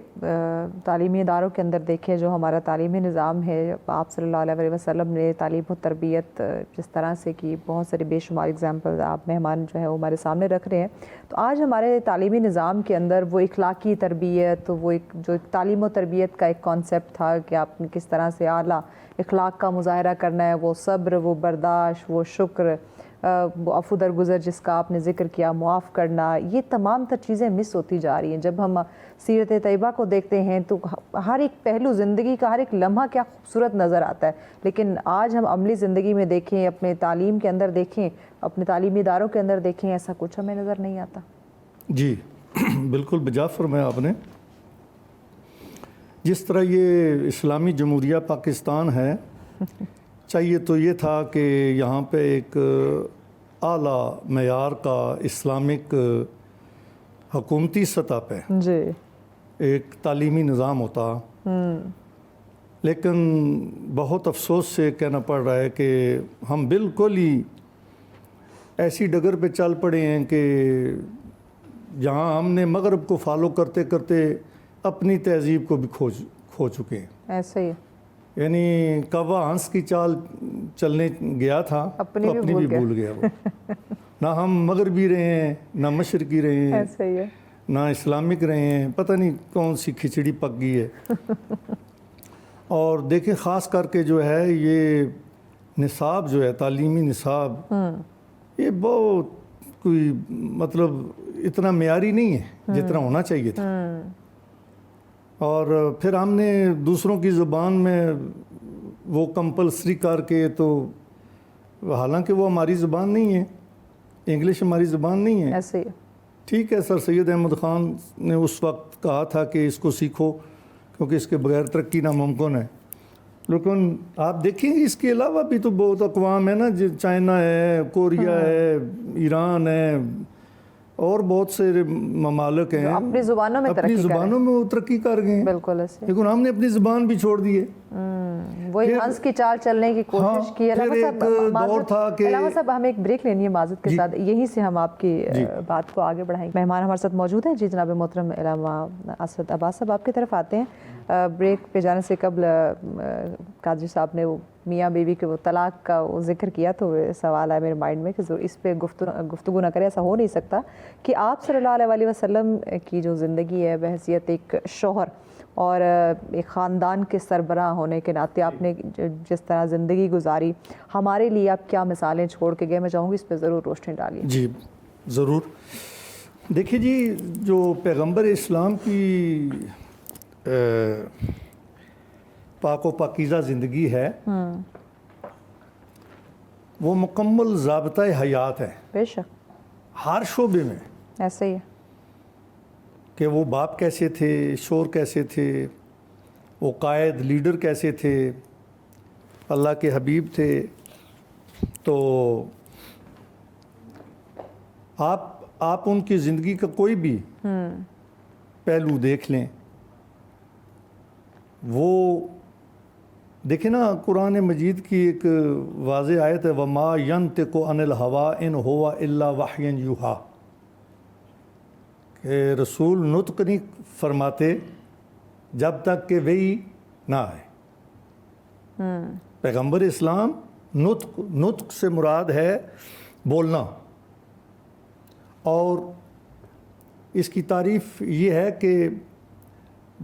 تعلیمی اداروں کے اندر دیکھیں، جو ہمارا تعلیمی نظام ہے، آپ صلی اللہ علیہ وسلم نے تعلیم و تربیت جس طرح سے کی، بہت ساری بے شمار اگزامپل آپ مہمان جو ہے وہ ہمارے سامنے رکھ رہے ہیں. تو آج ہمارے تعلیمی نظام کے اندر وہ اخلاقی تربیت، وہ ایک جو تعلیم و تربیت کا ایک کانسیپٹ تھا کہ آپ نے کس طرح سے اعلیٰ اخلاق کا مظاہرہ کرنا ہے، وہ صبر، وہ برداشت، وہ شکر، وہ عفو درگزر جس کا آپ نے ذکر کیا، معاف کرنا، یہ تمام تر چیزیں مس ہوتی جا رہی ہیں. جب ہم سیرت طیبہ کو دیکھتے ہیں تو ہر ایک پہلو، زندگی کا ہر ایک لمحہ کیا خوبصورت نظر آتا ہے، لیکن آج ہم عملی زندگی میں دیکھیں، اپنے تعلیم کے اندر دیکھیں، اپنے تعلیمی اداروں کے اندر دیکھیں، ایسا کچھ ہمیں نظر نہیں آتا. جی بالکل بجا فرمایا آپ نے. جس طرح یہ اسلامی جمہوریہ پاکستان ہے، چاہیے تو یہ تھا کہ یہاں پہ ایک اعلیٰ معیار کا اسلامک حکومتی سطح پہ جی ایک تعلیمی نظام ہوتا، لیکن بہت افسوس سے کہنا پڑ رہا ہے کہ ہم بالکل ہی ایسی ڈگر پہ چل پڑے ہیں کہ جہاں ہم نے مغرب کو فالو کرتے کرتے اپنی تہذیب کو بھی کھو چکے ہیں. ایسے ہی، یعنی کوا ہنس کی چال چلنے گیا تھا اپنی تو بھی اپنی بھی بھول گیا وہ. نہ ہم مغربی رہے ہیں، نہ مشرقی رہے ہیں، ایسے ہی ہے، نہ اسلامک رہے ہیں، پتہ نہیں کون سی کھچڑی پک گئی ہے. اور دیکھیں خاص کر کے جو ہے یہ نصاب جو ہے، تعلیمی نصاب، یہ بہت کوئی مطلب اتنا معیاری نہیں ہے جتنا ہونا چاہیے تھا. اور پھر ہم نے دوسروں کی زبان میں وہ کمپلسری کر کے، تو حالانکہ وہ ہماری زبان نہیں ہے، انگلش ہماری زبان نہیں ہے. ایسے ہی ٹھیک ہے، سر سید احمد خان نے اس وقت کہا تھا کہ اس کو سیکھو کیونکہ اس کے بغیر ترقی ناممکن ہے. لیکن آپ دیکھیں اس کے علاوہ بھی تو بہت اقوام ہے نا، چائنا ہے، کوریا ہے، ایران ہے، اور بہت سے ممالک ہیں اپنی زبانوں میں اپنی زبانوں میں وہ ترقی کر گئے ہیں. بالکل ایسے لیکن ہم نے اپنی زبان بھی چھوڑ دی ہے. وہی ہنس کی چال چلنے کی کوشش کی. پھر ایک دور تھا کہ علامہ صاحب ہمیں ایک بریک لینی ہے معذرت کے ساتھ، یہیں سے ہم آپ کی بات کو آگے بڑھائیں گے. مہمان ہمارے ساتھ موجود ہیں. جی جناب محترم علامہ اسد عباس صاحب آپ کی طرف آتے ہیں. بریک پہ جانے سے قبل قادری صاحب نے وہ میاں بیوی کے وہ طلاق کا وہ ذکر کیا، تو سوال آیا میرے مائنڈ میں کہ اس پہ گفتگو نہ کرے. ایسا ہو نہیں سکتا کہ آپ صلی اللہ علیہ وسلم کی جو زندگی ہے بحیثیت ایک شوہر اور ایک خاندان کے سربراہ ہونے کے ناطے آپ نے جس طرح زندگی گزاری، ہمارے لیے آپ کیا مثالیں چھوڑ کے گئے؟ میں چاہوں گی اس پہ ضرور روشنی ڈالیے. جی ضرور. دیکھیے جی، جو پیغمبر اسلام کی پاک و پاکیزہ زندگی ہے وہ مکمل ضابطۂ حیات ہے. بے شک ہر شعبے میں. ایسے ہی ہے کہ وہ باپ کیسے تھے، شور کیسے تھے، وہ قائد لیڈر کیسے تھے، اللہ کے حبیب تھے. تو آپ ان کی زندگی کا کوئی بھی پہلو دیکھ لیں، وہ دیکھیں نا، قرآن مجید کی ایک واضح آیت ہے وَمَا يَنْطِقُ عَنِ الْهَوَىٰ إِنْ هُوَ إِلَّا وَحْيٌ يُوحَىٰ، کہ رسول نطق نہیں فرماتے جب تک کہ وحی نہ آئے. پیغمبر اسلام نطق سے مراد ہے بولنا. اور اس کی تعریف یہ ہے کہ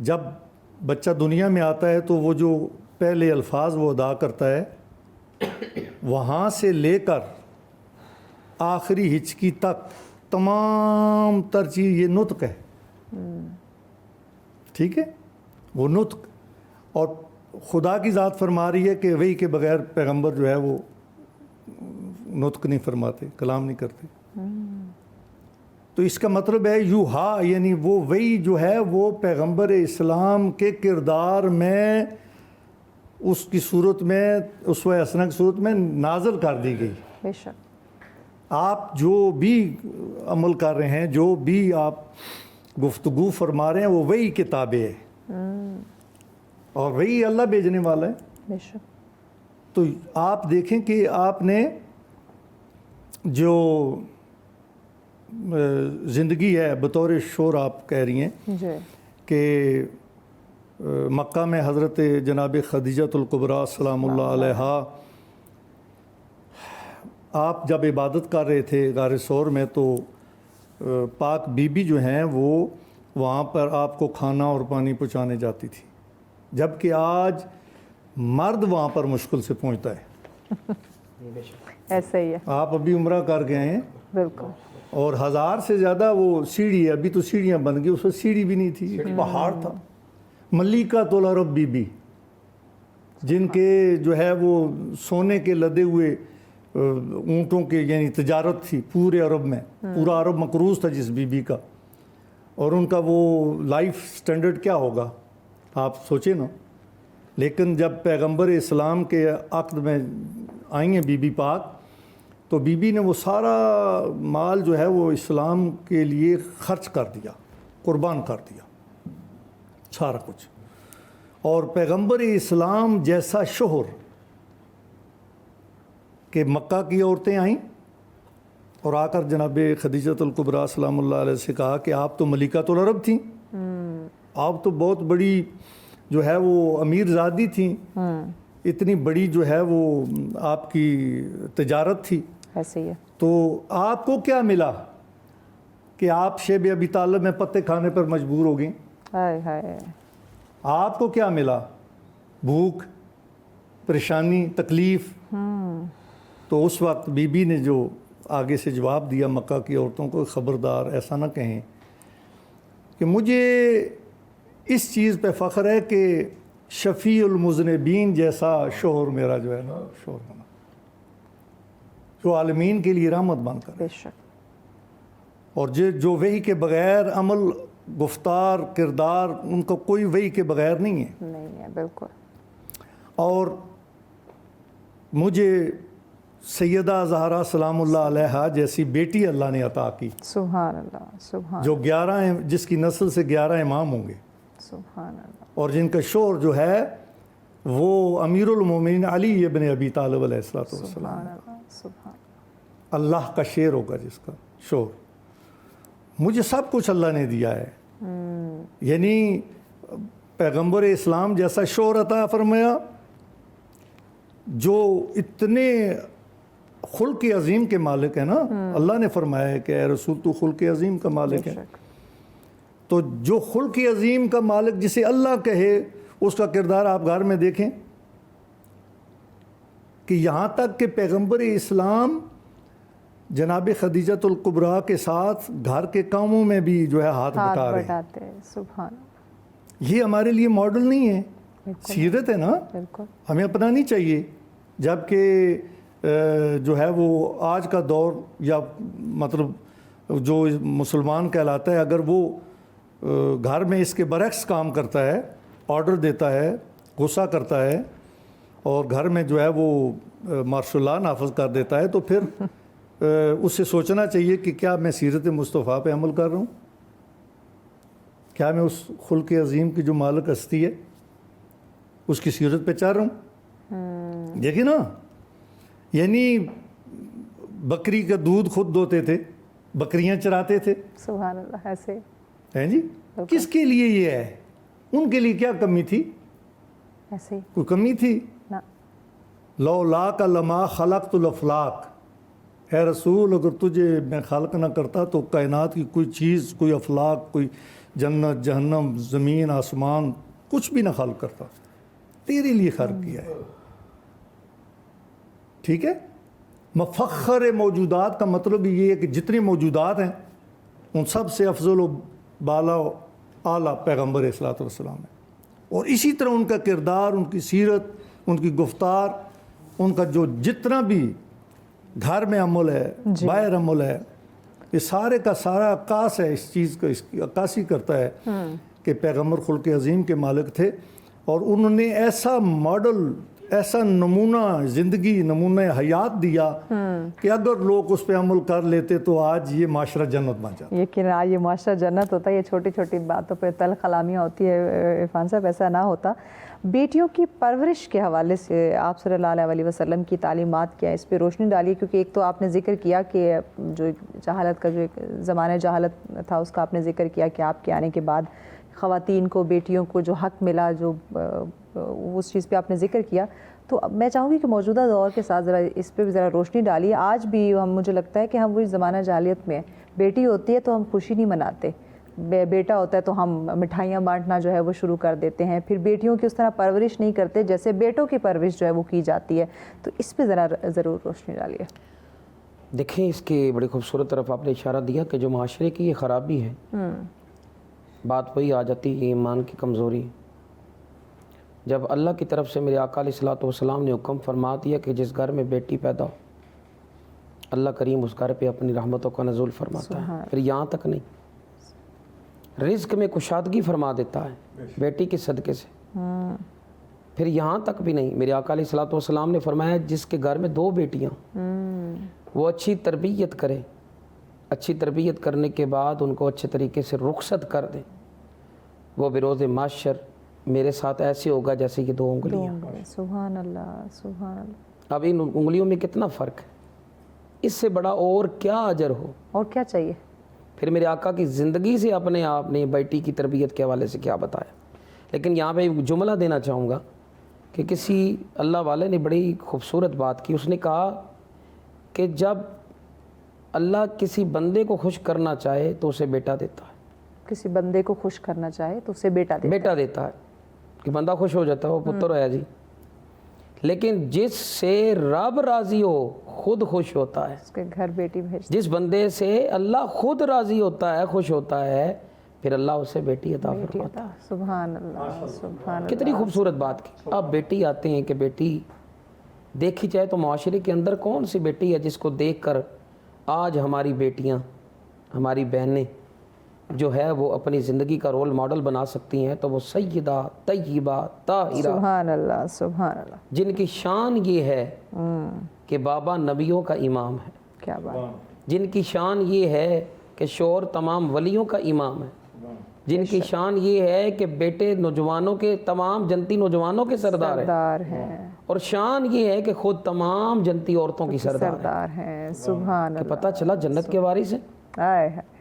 جب بچہ دنیا میں آتا ہے تو وہ جو پہلے الفاظ وہ ادا کرتا ہے، وہاں سے لے کر آخری ہچکی تک تمام تر چیز یہ نطق ہے. ٹھیک ہے، وہ نطق. اور خدا کی ذات فرما رہی ہے کہ وحی کے بغیر پیغمبر جو ہے وہ نطق نہیں فرماتے، کلام نہیں کرتے. تو اس کا مطلب ہے یوحا، یعنی وہ وحی جو ہے وہ پیغمبر اسلام کے کردار میں، اس کی صورت میں، اسوہ حسنہ کی صورت میں نازل کر دی گئی. بے شک آپ جو بھی عمل کر رہے ہیں، جو بھی آپ گفتگو فرما رہے ہیں، وہ وحی کے تابع ہے. اور وحی اللہ بھیجنے والا ہے. بے شک. تو آپ دیکھیں کہ آپ نے جو زندگی ہے بطور شور آپ کہہ رہی ہیں جی کہ مکہ میں حضرت جناب خدیجۃ الکبریٰ سلام اللہ علیہا، آپ جب عبادت کر رہے تھے غار ثور میں، تو پاک بی بی جو ہیں وہ وہاں پر آپ کو کھانا اور پانی پہنچانے جاتی تھی، جبکہ آج مرد وہاں پر مشکل سے پہنچتا ہے. ایسے ہی ہے. آپ ابھی عمرہ کر گئے ہیں، بالکل. اور 1000 سے زیادہ وہ سیڑھی ہے. ابھی تو سیڑھیاں بن گئی، اس وقت سیڑھی بھی نہیں تھی، ایک پہاڑ تھا. ملیکۃ العرب بی بی، جن کے جو ہے وہ سونے کے لدے ہوئے اونٹوں کے، یعنی تجارت تھی پورے عرب میں، پورا عرب مقروض تھا جس بی بی کا. اور ان کا وہ لائف سٹینڈرڈ کیا ہوگا آپ سوچیں نا. لیکن جب پیغمبر اسلام کے عقد میں آئی ہیں بی بی پاک، تو بی بی نے وہ سارا مال جو ہے وہ اسلام کے لیے خرچ کر دیا، قربان کر دیا سارا کچھ. اور پیغمبر اسلام جیسا شوہر کہ مکہ کی عورتیں آئیں اور آ کر جناب خدیجۃ الکبریٰ سلام اللہ علیہ سے کہا کہ آپ تو ملکۃ العرب تھیں، آپ تو بہت بڑی جو ہے وہ امیر زادی تھیں، اتنی بڑی جو ہے وہ آپ کی تجارت تھی. ایسے ہی ہے. تو آپ کو کیا ملا کہ آپ شیب ابی طالب میں پتے کھانے پر مجبور ہو گئیں؟ ہائے ہائے. آپ کو کیا ملا؟ بھوک، پریشانی، تکلیف. تو اس وقت بی بی نے جو آگے سے جواب دیا مکہ کی عورتوں کو، خبردار ایسا نہ کہیں کہ مجھے اس چیز پہ فخر ہے کہ شفیع المذنبین جیسا شوہر میرا جو ہے نا شوہر بنا، جو عالمین کے لیے رحمت بن کر، بے شک، اور جو وحی کے بغیر عمل، گفتار، کردار ان کا کوئی وحی کے بغیر نہیں ہے۔ نہیں ہے، بالکل۔ اور مجھے سیدہ زہرا سلام اللہ علیہا جیسی بیٹی اللہ نے عطا کی، سبحان اللہ، سبحان، جو 11 جس کی نسل سے 11 امام ہوں گے، سبحان اللہ، اور جن کا شوہر جو ہے وہ امیر المومنین علی ابن ابی طالب علیہ الصلوۃ والسلام، سبحان اللہ، سبحان اللہ کا شیر ہوگا جس کا شوہر۔ مجھے سب کچھ اللہ نے دیا ہے، یعنی پیغمبر اسلام جیسا شوہر عطا فرمایا، جو اتنے خلق عظیم کے مالک ہے نا، اللہ نے فرمایا ہے کہ اے رسول تو خلق عظیم کا مالک ہے، تو جو خلق عظیم کا مالک جسے اللہ کہے، اس کا کردار آپ گھر میں دیکھیں کہ یہاں تک کہ پیغمبر اسلام جناب خدیجۃ الکبریٰ کے ساتھ گھر کے کاموں میں بھی جو ہے ہاتھ بٹا رہے ہیں۔ بٹاتے ہیں، سبحان اللہ، یہ ہمارے لیے ماڈل نہیں ہے، بالکل، سیرت ہے نا، بالکل، ہمیں اپنانی چاہیے۔ جبکہ جو ہے وہ آج کا دور، یا مطلب جو مسلمان کہلاتا ہے، اگر وہ گھر میں اس کے برعکس کام کرتا ہے، آرڈر دیتا ہے، غصہ کرتا ہے، اور گھر میں جو ہے وہ مارشل لا نافذ کر دیتا ہے، تو پھر اسے سوچنا چاہیے کہ کیا میں سیرت مصطفیٰ پہ عمل کر رہا ہوں؟ کیا میں اس خلق عظیم کی جو مالک ہستی ہے اس کی سیرت پہ چل رہا ہوں؟ دیکھیں نا، یعنی بکری کا دودھ خود دوتے تھے، بکریاں چراتے تھے، سبحان اللہ، ایسے ہیں جی، کس کے لیے یہ ہے؟ ان کے لیے کیا کمی تھی؟ ایسے ہی، کوئی کمی تھی؟ نہ، لولاک لما خلقت الافلاق، اے رسول اگر تجھے میں خلق نہ کرتا تو کائنات کی کوئی چیز، کوئی افلاق، کوئی جنت، جہنم، زمین، آسمان، کچھ بھی نہ خلق کرتا، تیرے لیے خلق کیا ہے۔ ٹھیک ہے، مفخر موجودات کا مطلب یہ ہے کہ جتنے موجودات ہیں ان سب سے افضل و بالا و اعلیٰ پیغمبر صلوات والسلام ہے، اور اسی طرح ان کا کردار، ان کی سیرت، ان کی گفتار، ان کا جو جتنا بھی گھر میں عمل ہے، باہر عمل ہے، یہ سارے کا سارا عکاس ہے اس چیز کا، اس کی عکاسی کرتا ہے کہ پیغمبر خلق عظیم کے مالک تھے، اور انہوں نے ایسا ماڈل، ایسا نمونہ زندگی، نمونہ حیات دیا کہ اگر لوگ اس پہ عمل کر لیتے تو آج یہ معاشرہ جنت بن جاتا۔ یقین یہ معاشرہ جنت ہوتا ہے، یہ چھوٹی چھوٹی باتوں پہ تلخ کلامیاں ہوتی ہے عرفان صاحب، ایسا نہ ہوتا۔ بیٹیوں کی پرورش کے حوالے سے آپ صلی اللہ علیہ وسلم کی تعلیمات کیا ہے، اس پہ روشنی ڈالیے، کیونکہ ایک تو آپ نے ذکر کیا کہ جو جہالت کا جو ایک زمانہ جہالت تھا اس کا آپ نے ذکر کیا کہ آپ کے آنے کے بعد خواتین کو، بیٹیوں کو جو حق ملا، جو اس چیز پہ آپ نے ذکر کیا، تو میں چاہوں گی کہ موجودہ دور کے ساتھ ذرا اس پہ بھی ذرا روشنی ڈالیے۔ آج بھی مجھے لگتا ہے کہ ہم وہی زمانہ جاہلیت میں، بیٹی ہوتی ہے تو ہم خوشی نہیں مناتے، بیٹا ہوتا ہے تو ہم مٹھائیاں بانٹنا جو ہے وہ شروع کر دیتے ہیں، پھر بیٹیوں کی اس طرح پرورش نہیں کرتے جیسے بیٹوں کی پرورش جو ہے وہ کی جاتی ہے، تو اس پہ ذرا ضرور روشنی ڈالیے۔ دیکھیں، اس کی بڑی خوبصورت طرف آپ نے اشارہ دیا کہ جو معاشرے کی یہ خرابی ہے، بات وہی آ جاتی ہے ایمان کی کمزوری۔ جب اللہ کی طرف سے میرے آقا علیہ الصلوۃ والسلام نے حکم فرما دیا کہ جس گھر میں بیٹی پیدا ہو، اللہ کریم اس گھر پہ اپنی رحمتوں کا نزول فرماتا ہے، پھر یہاں تک نہیں، رزق میں کشادگی فرما دیتا ہے بیٹی کے صدقے سے، پھر یہاں تک بھی نہیں، میرے آقا علیہ الصلوۃ والسلام نے فرمایا جس کے گھر میں 2 بیٹیاں وہ اچھی تربیت کرے، اچھی تربیت کرنے کے بعد ان کو اچھے طریقے سے رخصت کر دیں، وہ بروز محشر میرے ساتھ ایسے ہوگا جیسے یہ 2 انگلیاں۔ سبحان اللہ، سبحان اللہ۔ اب ان انگلیوں میں کتنا فرق ہے، اس سے بڑا اور کیا اجر ہو، اور کیا چاہیے؟ پھر میرے آقا کی زندگی سے اپنے آپ نے بیٹی کی تربیت کے حوالے سے کیا بتایا۔ لیکن یہاں پہ ایک جملہ دینا چاہوں گا کہ کسی اللہ والے نے بڑی خوبصورت بات کی، اس نے کہا کہ جب اللہ کسی بندے کو خوش کرنا چاہے تو اسے بیٹا دیتا ہے، کسی بندے کو خوش کرنا چاہے تو اسے بیٹا دیتا ہے کہ بندہ خوش ہو جاتا ہے، وہ پتر ہویا جی۔ لیکن جس سے رب راضی ہو خود خوش ہوتا ہے، اس کے گھر بیٹی بھیج، جس بندے سے اللہ خود راضی ہوتا ہے، خوش ہوتا ہے، پھر اللہ اسے بیٹی عطا فرماتا ہے۔ سبحان اللہ، سبحان اللہ۔ کتنی خوبصورت بات کی۔ اب بیٹی آتے ہیں کہ بیٹی دیکھی جائے تو معاشرے کے اندر کون سی بیٹی ہے جس کو دیکھ کر آج ہماری بیٹیاں، ہماری بہنیں جو ہے وہ اپنی زندگی کا رول ماڈل بنا سکتی ہیں، تو وہ سیدہ طیبہ طاہرہ، سبحان اللہ، سبحان اللہ، جن کی شان یہ ہے کہ بابا نبیوں کا امام ہے، کیا بات، جن کی شان یہ ہے کہ شوہر تمام ولیوں کا امام ہے، جن کی شان یہ ہے کہ بیٹے نوجوانوں کے، تمام جنتی نوجوانوں کے سردار ہیں، سردار ہیں، اور شان یہ ہے کہ خود تمام جنتی عورتوں کی سردار سردار ہیں، سبحان ہیں۔ اللہ، پتہ چلا جنت کے وارث ہیں۔ ہائے ہائے،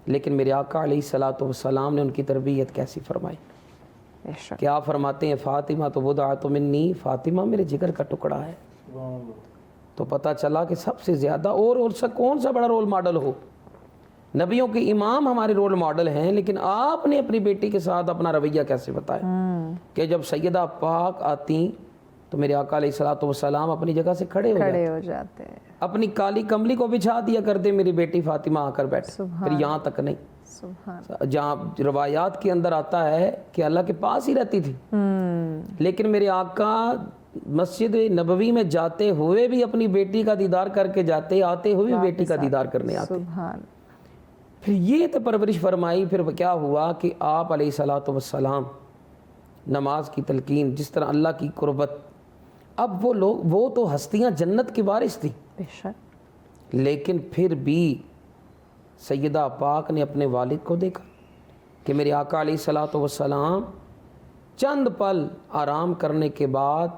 لیکن میرے آقا علیہ الصلوۃ والسلام نے ان کی تربیت کیسی فرمائی؟ بے شک، کیا فرماتے ہیں؟ فاطمہ تو بضعۃ منی، فاطمہ میرے جگر کا ٹکڑا ہے۔ تو پتہ چلا کہ سب سے زیادہ اور سا کون سا بڑا رول ماڈل ہو؟ نبیوں کے امام ہمارے رول ماڈل ہیں، لیکن آپ نے اپنی بیٹی کے ساتھ اپنا رویہ کیسے بتایا کہ جب سیدہ پاک آتی تو میرے آقا علیہ الصلوۃ والسلام اپنی جگہ سے کھڑے ہو جاتے ہیں، اپنی کالی کملی کو بچھا دیا کرتے، میری بیٹی فاطمہ آ کر بیٹھے۔ پھر یہاں تک نہیں، سبحان، جہاں روایات کے اندر آتا ہے کہ اللہ کے پاس ہی رہتی تھی، لیکن میرے آقا مسجد نبوی میں جاتے ہوئے بھی اپنی بیٹی کا دیدار کر کے جاتے، آتے ہوئے بھی بیٹی کا دیدار کرنے آتے۔ سبحان، پھر یہ تو پرورش فرمائی۔ پھر کیا ہوا کہ آپ علیہ الصلوۃ والسلام نماز کی تلقین، جس طرح اللہ کی قربت، اب وہ لوگ، وہ تو ہستیاں جنت کی وارث تھیں، بے شک، لیکن پھر بھی سیدہ پاک نے اپنے والد کو دیکھا کہ میرے آقا علیہ الصلوۃ والسلام چند پل آرام کرنے کے بعد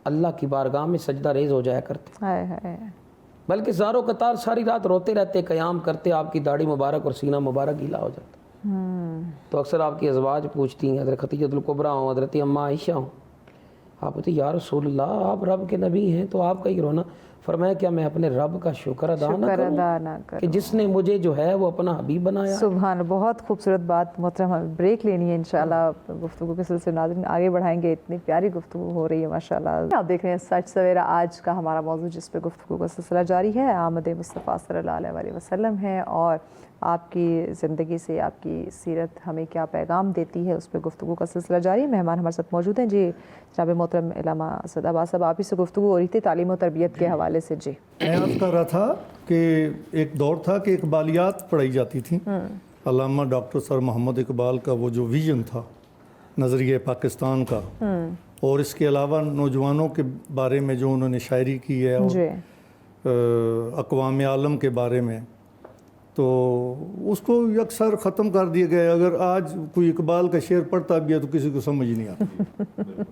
اللہ کی بارگاہ میں سجدہ ریز ہو جایا کرتے، ہائے ہائے، بلکہ زاروں قطار ساری رات روتے رہتے، قیام کرتے، آپ کی داڑھی مبارک اور سینہ مبارک گیلا ہو جاتا۔ تو اکثر آپ کی ازواج پوچھتی ہیں، حضرت خدیجہ الکبریٰ ہوں، حضرت اماں عائشہ ہوں، آپ بولتے یا رسول اللہ آپ رب کے نبی ہیں تو آپ کا ہی رونا؟ فرمایا کیا میں اپنے رب کا شکر ادا نہ کروں کہ جس نے مجھے جو ہے وہ اپنا حبیب بنایا؟ سبحان، بہت خوبصورت بات محترم، ہمیں بریک لینی ہے، انشاءاللہ گفتگو کے سلسلے ناظرین آگے بڑھائیں گے، اتنی پیاری گفتگو ہو رہی ہے ماشاءاللہ۔ آپ دیکھ رہے ہیں سچ سویرا، آج کا ہمارا موضوع جس پہ گفتگو کا سلسلہ جاری ہے آمد مصطفیٰ صلی اللہ علیہ وسلم ہے، اور آپ کی زندگی سے آپ کی سیرت ہمیں کیا پیغام دیتی ہے، اس پہ گفتگو کا سلسلہ جاری۔ مہمان ہمارے ساتھ موجود ہیں جی جناب محترم علامہ اسد عباس صاحب، آپ ہی سے گفتگو ہو رہی تھی تعلیم و تربیت کے حوالے سے۔ جی میں عرض کر رہا تھا کہ ایک دور تھا کہ اقبالیات پڑھائی جاتی تھیں، علامہ ڈاکٹر سر محمد اقبال کا وہ جو ویژن تھا نظریہ پاکستان کا، اور اس کے علاوہ نوجوانوں کے بارے میں جو انہوں نے شاعری کی ہے اور اقوام عالم کے بارے میں، تو اس کو یکسر ختم کر دیا گیا۔ اگر آج کوئی اقبال کا شعر پڑھتا بھی ہے تو کسی کو سمجھ نہیں آتا،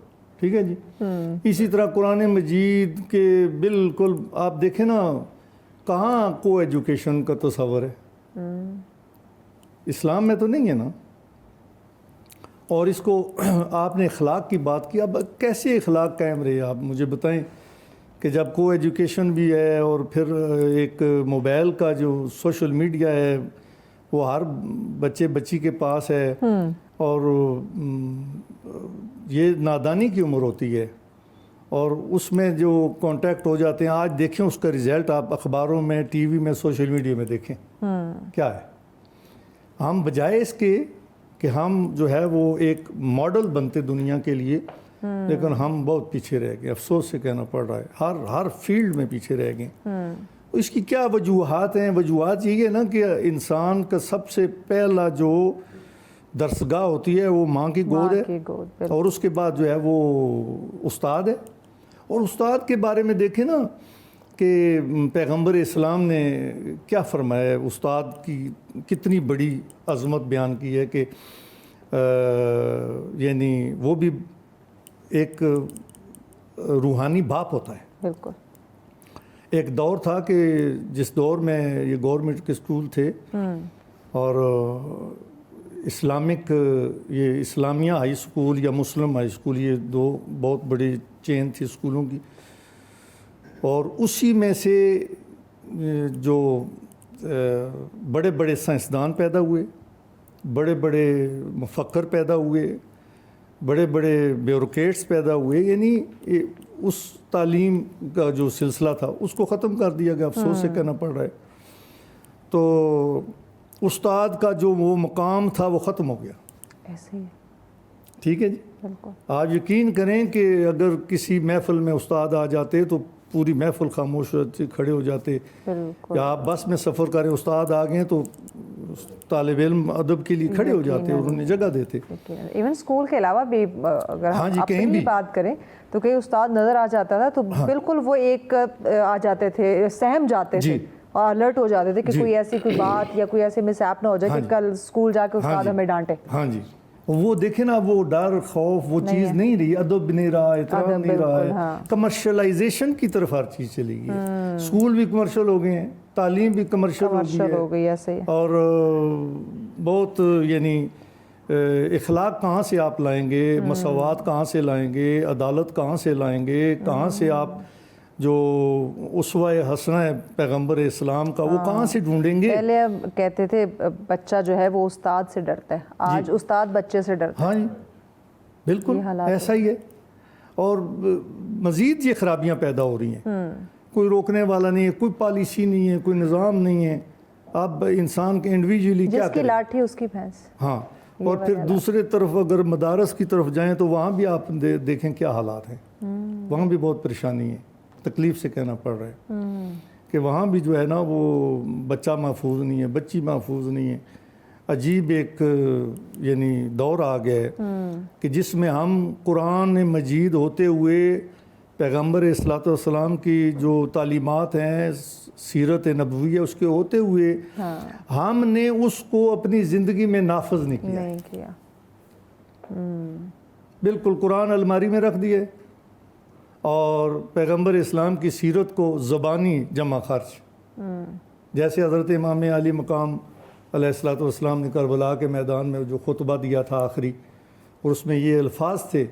ٹھیک ہے جی۔ اسی طرح قرآن مجید کے بالکل آپ دیکھیں نا، کہاں کو ایجوکیشن کا تصور ہے، اسلام میں تو نہیں ہے نا۔ اور اس کو آپ نے اخلاق کی بات کی، اب کیسے اخلاق قائم رہے آپ مجھے بتائیں کہ جب کو ایجوکیشن بھی ہے اور پھر ایک موبائل کا جو سوشل میڈیا ہے وہ ہر بچے بچی کے پاس ہے، اور یہ نادانی کی عمر ہوتی ہے، اور اس میں جو کانٹیکٹ ہو جاتے ہیں، آج دیکھیں اس کا رزلٹ آپ اخباروں میں، ٹی وی میں، سوشل میڈیا میں دیکھیں کیا ہے۔ ہم بجائے اس کے کہ ہم جو ہے وہ ایک ماڈل بنتے دنیا کے لیے، لیکن ہم بہت پیچھے رہ گئے، افسوس سے کہنا پڑ رہا ہے، ہر فیلڈ میں پیچھے رہ گئے۔ اس کی کیا وجوہات ہیں؟ وجوہات یہ ہے نا کہ انسان کا سب سے پہلا جو درسگاہ ہوتی ہے وہ ماں کی گود ہے، اور اس کے بعد جو ہے وہ استاد ہے۔ اور استاد کے بارے میں دیکھیں نا کہ پیغمبر اسلام نے کیا فرمایا ہے، استاد کی کتنی بڑی عظمت بیان کی ہے کہ یعنی وہ بھی ایک روحانی باپ ہوتا ہے۔ بالکل، ایک دور تھا کہ جس دور میں یہ گورنمنٹ کے اسکول تھے، اور اسلامک، یہ اسلامیہ ہائی اسکول یا مسلم ہائی اسکول، یہ دو بہت بڑی چین تھی اسکولوں کی، اور اسی میں سے جو بڑے بڑے سائنسدان پیدا ہوئے، بڑے بڑے مفکر پیدا ہوئے، بڑے بڑے بیوروکریٹس پیدا ہوئے، یعنی اس تعلیم کا جو سلسلہ تھا اس کو ختم کر دیا گیا، افسوس سے کہنا پڑ رہا ہے۔ تو استاد کا جو وہ مقام تھا وہ ختم ہو گیا. ایسے ہی ٹھیک ہے جی. بالکل. آپ یقین کریں کہ اگر کسی محفل میں استاد آ جاتے تو پوری محفل خاموش ہوتی, کھڑے ہو جاتے. بالکل. یا آپ بس میں سفر کریں, استاد آ گئے تو طالب علم ادب کے لیے کھڑے ہو جاتے اور انہیں جگہ دیتے. ایون اسکول کے علاوہ بھی اگر ہاں جی, ہم کہیں اپنی بھی بات کریں تو کئی استاد نظر آ جاتا تھا تو بالکل وہ ایک آ جاتے تھے, سہم جاتے تھے اور الرٹ ہو جاتے تھے کہ کوئی ایسی کوئی بات یا کوئی ایسے مس ایپ نہ ہو جائے کہ کل اسکول جا کے استاد ہمیں ڈانٹے. ہاں جی, وہ دیکھیں نا, وہ ڈر خوف وہ چیز نہیں رہی, ادب نہیں رہا, احترام نہیں رہا ہے. کمرشلائزیشن کی طرف ہر چیز چلی گئی ہے. اسکول بھی کمرشل ہو گئے ہیں, تعلیم بھی کمرشل ہو گئی ہے. اور بہت یعنی اخلاق کہاں سے آپ لائیں گے, مساوات کہاں سے لائیں گے, عدالت کہاں سے لائیں گے, کہاں سے آپ جو اسوہ حسنہ ہے پیغمبر اسلام کا وہ کہاں سے ڈھونڈیں گے. پہلے کہتے تھے بچہ جو ہے وہ استاد سے ڈرتا ہے, آج استاد بچے سے ڈرتا ہے. ہاں جی بالکل ایسا ہی ہے. اور مزید یہ خرابیاں پیدا ہو رہی ہیں, کوئی روکنے والا نہیں ہے, کوئی پالیسی نہیں ہے, کوئی نظام نہیں ہے. اب انسان کے انڈیویجولی کیا جس کی لاٹھی اس کی بھینس. ہاں, اور پھر دوسرے طرف اگر مدارس کی طرف جائیں تو وہاں بھی آپ دیکھیں کیا حالات ہیں. وہاں بھی بہت پریشانی ہے, تکلیف سے کہنا پڑ رہا ہے کہ وہاں بھی جو ہے نا وہ بچہ محفوظ نہیں ہے, بچی محفوظ نہیں ہے. عجیب ایک یعنی دور آ گیا ہے کہ جس میں ہم قرآن مجید ہوتے ہوئے پیغمبر اصلاۃ والسلام کی جو تعلیمات ہیں, سیرت نبویہ اس کے ہوتے ہوئے ہم نے اس کو اپنی زندگی میں نافذ نہیں کیا. بالکل قرآن الماری میں رکھ دیے اور پیغمبر اسلام کی سیرت کو زبانی جمع خرچ. جیسے حضرت امام علی مقام علیہ الصلوۃ والسلام نے کربلا کے میدان میں جو خطبہ دیا تھا آخری, اور اس میں یہ الفاظ تھے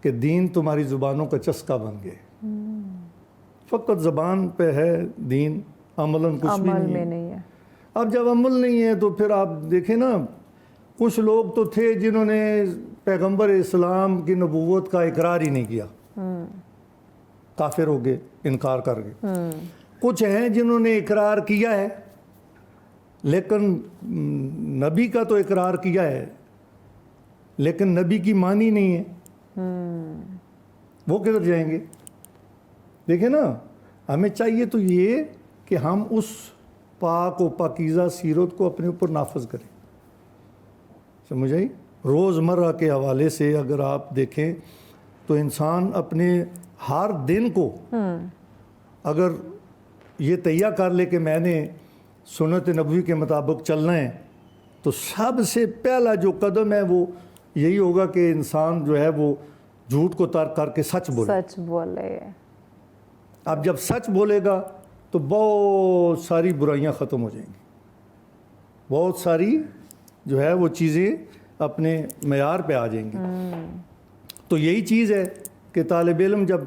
کہ دین تمہاری زبانوں کا چسکا بن گئے. فقط زبان پہ ہے دین, عملاً کچھ بھی نہیں ہے. اب جب عمل نہیں ہے تو پھر آپ دیکھیں نا, کچھ لوگ تو تھے جنہوں نے پیغمبر اسلام کی نبوت کا اقرار ہی نہیں کیا, کافر ہو گئے, انکار کر گئے. کچھ ہیں جنہوں نے اقرار کیا ہے لیکن نبی کا تو اقرار کیا ہے لیکن نبی کی مانی نہیں ہے. وہ کدھر جائیں گے؟ دیکھیں نا, ہمیں چاہیے تو یہ کہ ہم اس پاک و پاکیزہ سیرت کو اپنے اوپر نافذ کریں. سمجھ آئی؟ روزمرہ کے حوالے سے اگر آپ دیکھیں تو انسان اپنے ہر دن کو اگر یہ تیار کر لے کہ میں نے سنت نبوی کے مطابق چلنا ہے, تو سب سے پہلا جو قدم ہے وہ یہی ہوگا کہ انسان جو ہے وہ جھوٹ کو ترک کر کے سچ بولے. اب جب سچ بولے گا تو بہت ساری برائیاں ختم ہو جائیں گی, بہت ساری جو ہے وہ چیزیں اپنے معیار پہ آ جائیں گی. تو یہی چیز ہے کہ طالب علم جب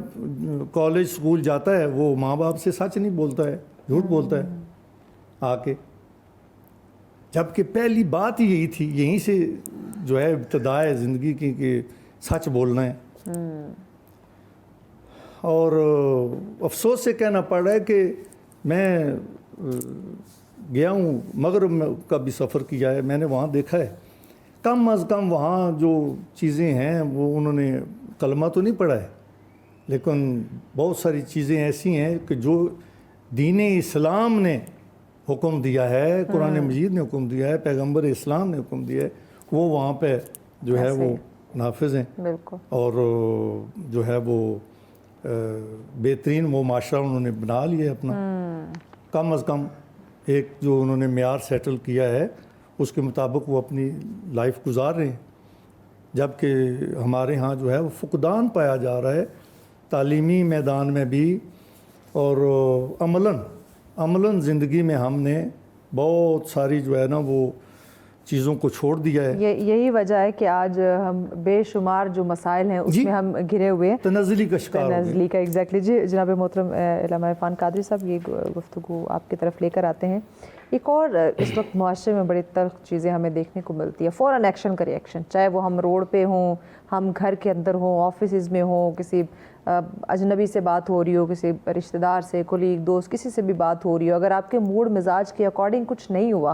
کالج اسکول جاتا ہے وہ ماں باپ سے سچ نہیں بولتا ہے, جھوٹ بولتا ہے آ کے, جبکہ پہلی بات ہی یہی تھی, یہیں سے جو ہے ابتدا ہے زندگی کی کہ سچ بولنا ہے. اور افسوس سے کہنا پڑ رہا ہے کہ میں گیا ہوں مغرب میں کا بھی سفر کیا ہے, میں نے وہاں دیکھا ہے کم از کم وہاں جو چیزیں ہیں وہ انہوں نے کلمہ تو نہیں پڑھا ہے لیکن بہت ساری چیزیں ایسی ہیں کہ جو دین اسلام نے حکم دیا ہے, قرآن مجید نے حکم دیا ہے, پیغمبر اسلام نے حکم دیا ہے, وہ وہاں پہ جو ہے وہ نافذ ہیں. اور جو ہے وہ بہترین وہ معاشرہ انہوں نے بنا لیا اپنا. کم از کم ایک جو انہوں نے معیار سیٹل کیا ہے اس کے مطابق وہ اپنی لائف گزار رہے ہیں. جبکہ ہمارے ہاں جو ہے وہ فقدان پایا جا رہا ہے تعلیمی میدان میں بھی, اور عملاً زندگی میں ہم نے بہت ساری جو ہے نا وہ چیزوں کو چھوڑ دیا ہے. یہی وجہ ہے کہ آج ہم بے شمار جو مسائل ہیں اس میں ہم گھرے ہوئے ہیں, تنزلی کا شکار ایگزیکٹلی. جی جناب محترم علامہ عرفان قادری صاحب, یہ گفتگو آپ کی طرف لے کر آتے ہیں. ایک اور اس وقت معاشرے میں بڑی تلخ چیزیں ہمیں دیکھنے کو ملتی ہے, فوراً ایکشن کا ریئیکشن, چاہے وہ ہم روڈ پہ ہوں, ہم گھر کے اندر ہوں, آفیسز میں ہوں, کسی اجنبی سے بات ہو رہی ہو, کسی رشتہ دار سے, کولیگ, دوست, کسی سے بھی بات ہو رہی ہو, اگر آپ کے موڈ مزاج کے اکارڈنگ کچھ نہیں ہوا,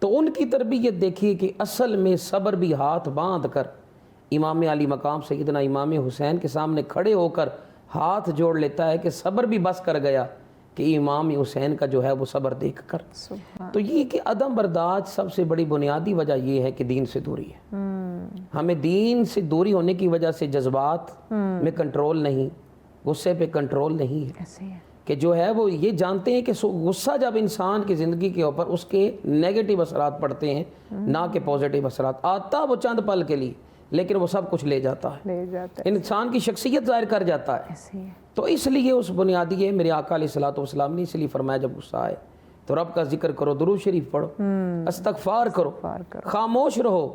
تو ان کی تربیت دیکھیے کہ اصل میں صبر بھی ہاتھ باندھ کر امام علی مقام سیدنا امام حسین کے سامنے کھڑے ہو کر ہاتھ جوڑ لیتا ہے کہ صبر بھی بس کر گیا کہ امام حسین کا جو ہے وہ صبر دیکھ کر. تو یہ کہ عدم برداشت سب سے بڑی بنیادی وجہ یہ ہے کہ دین سے دوری ہے. ہمیں دین سے دوری ہونے کی وجہ سے جذبات میں کنٹرول نہیں, غصے پہ کنٹرول نہیں ہے کہ جو ہے وہ یہ جانتے ہیں کہ غصہ جب انسان کی زندگی کے اوپر اس کے نیگیٹو اثرات پڑتے ہیں نہ کہ پازیٹیو اثرات. آتا وہ چند پل کے لیے لیکن وہ سب کچھ لے جاتا ہے, انسان کی شخصیت ظاہر کر جاتا ہے. تو اس لیے اس بنیادی ہے میرے آقا علیہ الصلوۃ والسلام نے اس لیے فرمایا جب غصہ آئے تو رب کا ذکر کرو, درود شریف پڑھو, استغفار کرو, خاموش رہو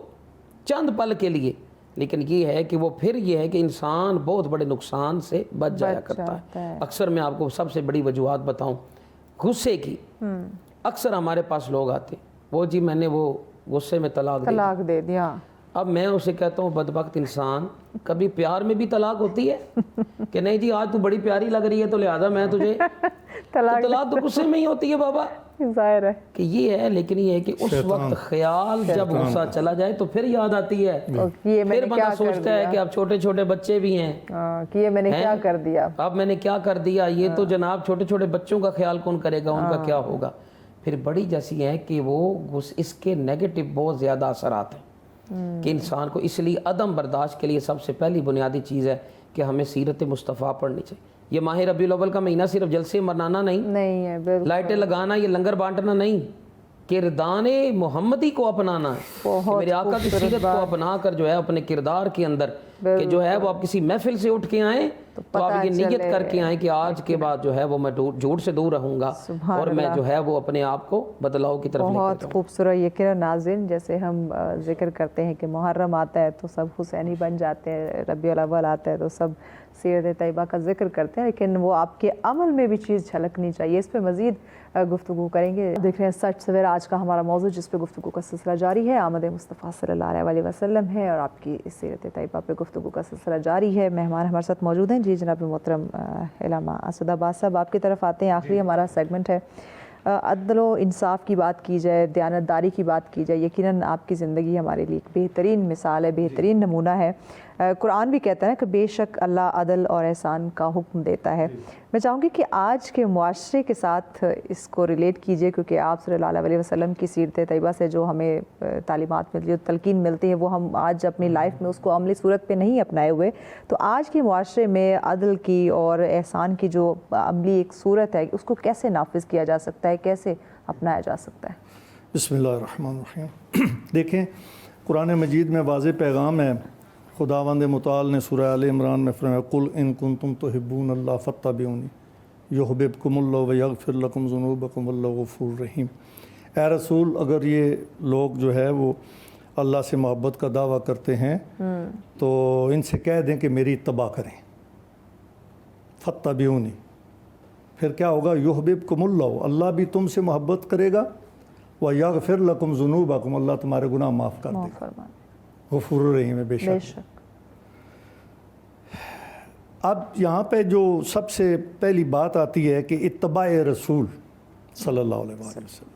چند پل کے لیے. لیکن یہ ہے کہ وہ پھر یہ ہے کہ انسان بہت بڑے نقصان سے بچ جایا کرتا ہے. اکثر میں آپ کو سب سے بڑی وجوہات بتاؤں غصے کی. اکثر ہمارے پاس لوگ آتے وہ جی میں نے وہ غصے میں طلاق دے دیا. اب میں اسے کہتا ہوں بدبخت انسان, کبھی پیار میں بھی طلاق ہوتی ہے کہ نہیں جی آج تو بڑی پیاری لگ رہی ہے تو لہذا میں تجھے طلاق تو غصے میں ہی ہوتی ہے بابا, ظاہر ہے کہ یہ ہے. لیکن یہ ہے کہ اس وقت خیال جب غصہ چلا جائے تو پھر یاد آتی ہے, پھر بندہ سوچتا ہے کہ اب چھوٹے چھوٹے بچے بھی ہیں کہ یہ میں نے کیا کر دیا, اب میں نے کیا کر دیا, یہ تو جناب چھوٹے چھوٹے بچوں کا خیال کون کرے گا, ان کا کیا ہوگا. پھر بڑی جیسی ہے کہ وہ اس کے نیگیٹو بہت زیادہ اثرات ہیں کہ انسان کو. اس لیے عدم برداشت کے لیے سب سے پہلی بنیادی چیز ہے کہ ہمیں سیرت مصطفیٰ پڑھنی چاہیے. یہ ماہ ربیع الاول کا مہینہ صرف جلسے منانا نہیں ہے, لائٹیں لگانا, یہ لنگر بانٹنا نہیں, کردان محمدی کو اپنانا ہے. میرے آقا کی سیرت کو اپنا کر جو ہے اپنے کردار کے اندر کہ جو ہے وہ آپ کسی محفل سے اٹھ کے آئیں تو آپ یہ نیت کر کے آئیں کہ آج کے بعد جو ہے وہ میں جھوٹ سے دور رہوں گا اور میں جو ہے وہ اپنے آپ کو بدلاؤ کی طرف لے کے جاؤں. بہت خوبصورت. یقینا ناظرین, جیسے ہم ذکر کرتے ہیں کہ محرم آتا ہے تو سب حسینی بن جاتے ہیں, ربیع الاول آتا ہے تو سب سیرت طیبہ کا ذکر کرتے ہیں, لیکن وہ آپ کے عمل میں بھی چیز جھلکنی چاہیے. اس پہ مزید گفتگو کریں گے. دیکھ رہے ہیں سچ سویرا, آج کا ہمارا موضوع جس پہ گفتگو کا سلسلہ جاری ہے آمد مصطفیٰ صلی اللہ علیہ وسلم ہے اور آپ کی اس سیرت طیبہ پہ گفتگو کا سلسلہ جاری ہے. مہمان ہمارے ساتھ موجود ہیں جی جناب محترم علامہ اسد عباس صاحب. آپ کی طرف آتے ہیں, آخری ہمارا سیگمنٹ ہے عدل و انصاف کی بات کی جائے, دیانتداری کی بات کی جائے. یقیناً آپ کی زندگی ہمارے لیے ایک بہترین مثال ہے, بہترین نمونہ ہے. قرآن بھی کہتا ہے کہ بے شک اللہ عدل اور احسان کا حکم دیتا ہے. میں چاہوں گی کہ آج کے معاشرے کے ساتھ اس کو ریلیٹ کیجئے, کیونکہ آپ صلی اللہ علیہ وسلم کی سیرت طیبہ سے جو ہمیں تعلیمات ملتی ہے, تلقین ملتی ہے, وہ ہم آج اپنی لائف میں اس کو عملی صورت پہ نہیں اپنائے ہوئے. تو آج کے معاشرے میں عدل کی اور احسان کی جو عملی ایک صورت ہے اس کو کیسے نافذ کیا جا سکتا ہے, کیسے اپنایا جا سکتا ہے؟ بسم اللہ الرحمن الرحیم. دیکھیں قرآن مجید میں واضح پیغام ہے. خداوند متعال نے سورہ آل عمران میں فرمایا قل ان کنتم تحبون اللہ فاتبعونی یحببکم اللہ ویغفر لکم ذنوبکم واللہ غفور رحیم. اے رسول, اگر یہ لوگ جو ہے وہ اللہ سے محبت کا دعویٰ کرتے ہیں تو ان سے کہہ دیں کہ میری اتباع کریں. فاتبعونی, پھر کیا ہوگا؟ یحببکم اللہ, اللہ بھی تم سے محبت کرے گا, ویغفر لکم ذنوبکم, اللہ تمہارے گناہ معاف کر دے گا. غفور رحیم ہے بے شک. اب یہاں پہ جو سب سے پہلی بات آتی ہے کہ اتباع رسول صلی اللہ علیہ وسلم,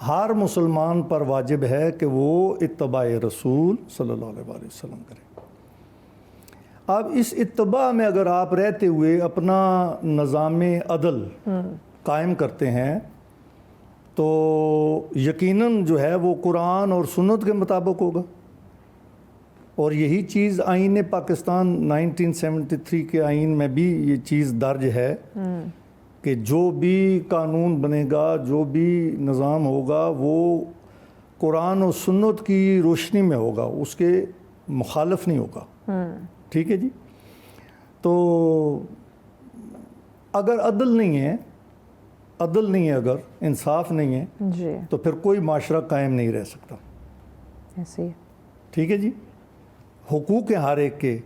ہر مسلمان پر واجب ہے کہ وہ اتباع رسول صلی اللہ علیہ وسلم کرے. اب اس اتباع میں اگر آپ رہتے ہوئے اپنا نظام عدل قائم کرتے ہیں تو یقیناً جو ہے وہ قرآن اور سنت کے مطابق ہوگا. اور یہی چیز آئین پاکستان 1973 کے آئین میں بھی یہ چیز درج ہے کہ جو بھی قانون بنے گا, جو بھی نظام ہوگا, وہ قرآن و سنت کی روشنی میں ہوگا, اس کے مخالف نہیں ہوگا. ٹھیک ہے جی. تو اگر عدل نہیں ہے, اگر انصاف نہیں ہے تو پھر کوئی معاشرہ قائم نہیں رہ سکتا. ایسے ٹھیک ہے جی. حقوق ہر ایک کے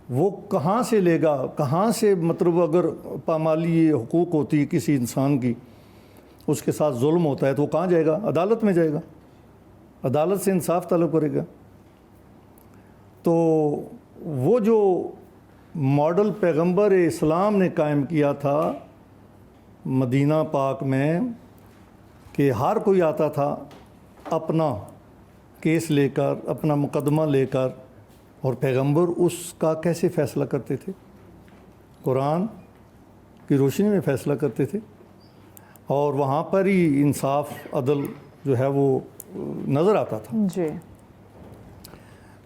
وہ کہاں سے لے گا, کہاں سے, مطلب اگر پامالی حقوق ہوتی ہے کسی انسان کی, اس کے ساتھ ظلم ہوتا ہے تو وہ کہاں جائے گا؟ عدالت میں جائے گا, عدالت سے انصاف طلب کرے گا. تو وہ جو ماڈل پیغمبر اسلام نے قائم کیا تھا مدینہ پاک میں, کہ ہر کوئی آتا تھا اپنا کیس لے کر, اپنا مقدمہ لے کر, اور پیغمبر اس کا کیسے فیصلہ کرتے تھے؟ قرآن کی روشنی میں فیصلہ کرتے تھے, اور وہاں پر ہی انصاف عدل جو ہے وہ نظر آتا تھا. جی.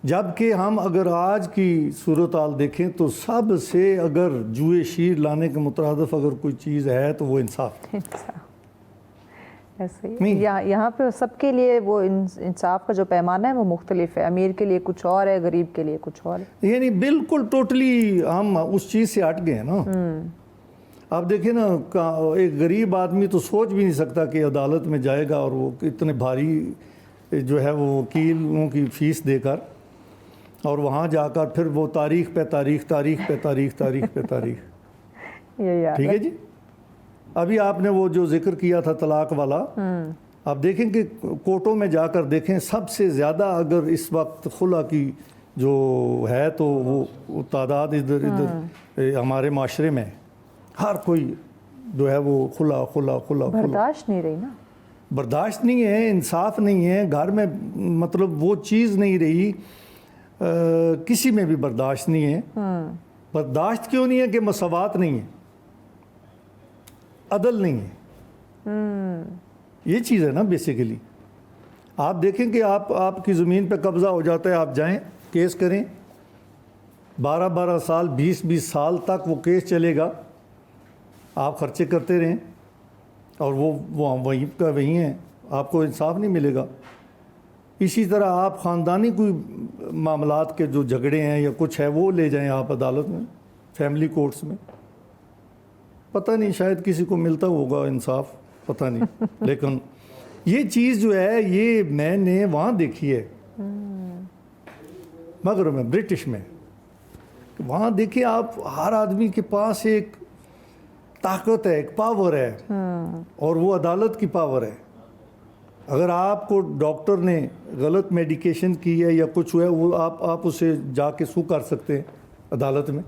جبکہ ہم اگر آج کی صورتحال دیکھیں تو سب سے اگر جوئے شیر لانے کے مترادف اگر کوئی چیز ہے تو وہ انصاف. ایسے ہی یہاں پہ سب کے لیے وہ انصاف کا جو پیمانہ ہے وہ مختلف ہے. امیر کے لیے کچھ اور ہے, غریب کے لیے کچھ اور ہے. یعنی بالکل ٹوٹلی ہم اس چیز سے ہٹ گئے ہیں نا. آپ دیکھیں نا, ایک غریب آدمی تو سوچ بھی نہیں سکتا کہ عدالت میں جائے گا اور وہ اتنے بھاری جو ہے وہ وکیلوں کی فیس دے کر, اور وہاں جا کر پھر وہ تاریخ پہ تاریخ, تاریخ پہ تاریخ, تاریخ پہ تاریخ. ٹھیک ہے جی. ابھی آپ نے وہ جو ذکر کیا تھا طلاق والا, آپ دیکھیں کہ کورٹوں میں جا کر دیکھیں سب سے زیادہ اگر اس وقت خلا کی جو ہے تو وہ تعداد ادھر ہمارے معاشرے میں ہر کوئی جو ہے وہ خلا خلا خلا برداشت نہیں رہی نا, برداشت نہیں ہے, انصاف نہیں ہے گھر میں, مطلب وہ چیز نہیں رہی, کسی میں بھی برداشت نہیں ہے. برداشت کیوں نہیں ہے کہ مساوات نہیں ہے, عدل نہیں ہے. یہ چیز ہے نا بیسیکلی. آپ دیکھیں کہ آپ کی زمین پہ قبضہ ہو جاتا ہے, آپ جائیں کیس کریں, 12 سال 20 سال تک وہ کیس چلے گا, آپ خرچے کرتے رہیں اور وہ وہیں کا وہیں ہیں, آپ کو انصاف نہیں ملے گا. اسی طرح آپ خاندانی کوئی معاملات کے جو جھگڑے ہیں یا کچھ ہے وہ لے جائیں آپ عدالت میں, فیملی کورٹس میں, پتہ نہیں شاید کسی کو ملتا ہوگا انصاف, پتہ نہیں. لیکن یہ چیز جو ہے یہ میں نے وہاں دیکھی ہے مغرب میں, برٹش میں. وہاں دیکھیں آپ, ہر آدمی کے پاس ایک طاقت ہے, ایک پاور ہے, اور وہ عدالت کی پاور ہے. اگر آپ کو ڈاکٹر نے غلط میڈیکیشن کی ہے یا کچھ ہوا ہے, وہ آپ اسے جا کے سو کر سکتے ہیں عدالت میں,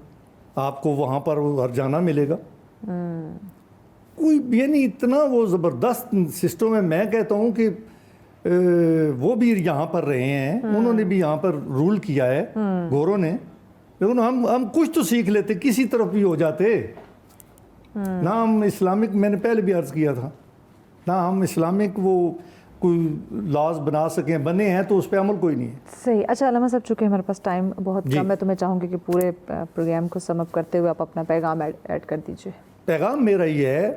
آپ کو وہاں پر ہر جانا ملے گا. کوئی یعنی اتنا وہ زبردست سسٹم ہے. میں کہتا ہوں کہ وہ بھی یہاں پر رہے ہیں, انہوں نے بھی یہاں پر رول کیا ہے گوروں نے, لیکن ہم کچھ تو سیکھ لیتے, کسی طرف بھی ہو جاتے نہ. ہم اسلامک, میں نے پہلے بھی عرض کیا تھا, نہ ہم اسلامک وہ کوئی لاز بنا سکیں, بنے ہیں تو اس پہ عمل کوئی نہیں ہے. صحیح. اچھا علامہ صاحب, چونکہ ہمارے پاس ٹائم بہت کم ہے تو میں چاہوں گی کہ پورے پروگرام کو سم اپ کرتے ہوئے آپ اپنا پیغام ایڈ کر دیجیے. پیغام میرا یہ ہے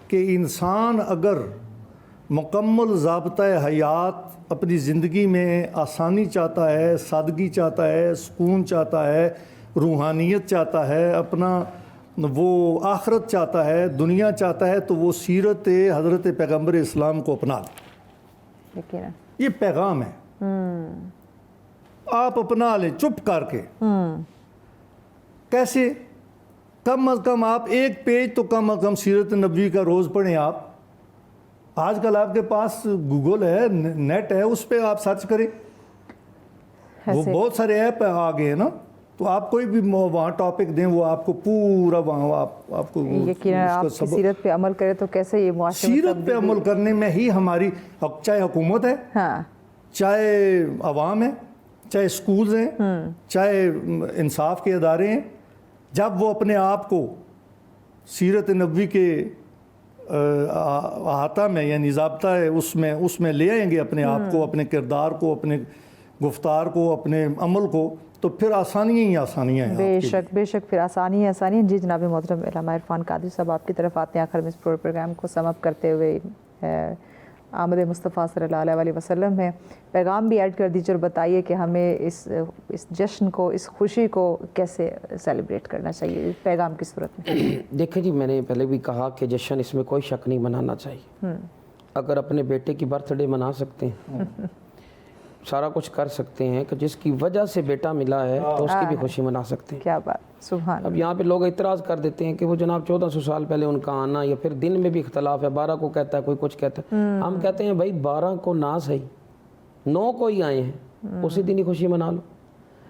کہ انسان اگر مکمل ضابطۂ حیات اپنی زندگی میں آسانی چاہتا ہے, سادگی چاہتا ہے, سکون چاہتا ہے, روحانیت چاہتا ہے, اپنا وہ آخرت چاہتا ہے, دنیا چاہتا ہے, تو وہ سیرت حضرت پیغمبر اسلام کو اپنا لیں. یہ پیغام ہے, آپ اپنا لیں چپ کر کے. کیسے؟ کم از کم آپ ایک پیج تو کم از کم سیرت نبوی کا روز پڑھیں. آپ آج کل آپ کے پاس گوگل ہے, نیٹ ہے, اس پہ آپ سرچ کریں, وہ بہت سارے ایپ آ گئے ہیں نا, تو آپ کوئی بھی وہاں ٹاپک دیں, وہ آپ کو پورا وہاں آپ کو سیرت پہ عمل کرے تو کیسے یہ معاشرے سیرت پہ عمل کرنے میں ہی ہماری, چاہے حکومت ہے, چاہے عوام ہے, چاہے سکولز ہیں, چاہے انصاف کے ادارے ہیں, جب وہ اپنے آپ کو سیرت نبوی کے احاطہ میں یعنی ضابطہ ہے اس میں لے آئیں گے اپنے آپ کو, اپنے کردار کو, اپنے گفتار کو, اپنے عمل کو, تو پھر آسانیاں ہی آسانیاں ہیں. بے شک پھر آسانی ہے. جی جناب محترم علامہ عرفان قادری صاحب, آپ کی طرف آتے ہیں آخر میں اس پروگرام کو سم اپ کرتے ہوئے. آمد مصطفیٰ صلی اللہ علیہ وسلم ہے, پیغام بھی ایڈ کر دیجیے اور بتائیے کہ ہمیں اس جشن کو, اس خوشی کو کیسے سیلیبریٹ کرنا چاہیے پیغام کی صورت میں. دیکھیں جی, میں نے پہلے بھی کہا کہ جشن اس میں کوئی شک نہیں منانا چاہیے. اگر اپنے بیٹے کی برتھ ڈے منا سکتے ہیں, سارا کچھ کر سکتے ہیں, کہ جس کی وجہ سے بیٹا ملا ہے تو اس کی بھی خوشی منا سکتے ہیں. کیا بات, سبحان. اب یہاں پہ لوگ اعتراض کر دیتے ہیں کہ وہ جناب 1400 سال پہلے ان کا آنا, یا پھر دن میں بھی اختلاف ہے, 12 کو کہتا ہے, کوئی کچھ کہتا ہے. ہم کہتے ہیں بھائی 12 کو نہ صحیح, 9 کو ہی آئے ہیں, اسی دن ہی خوشی منا لو.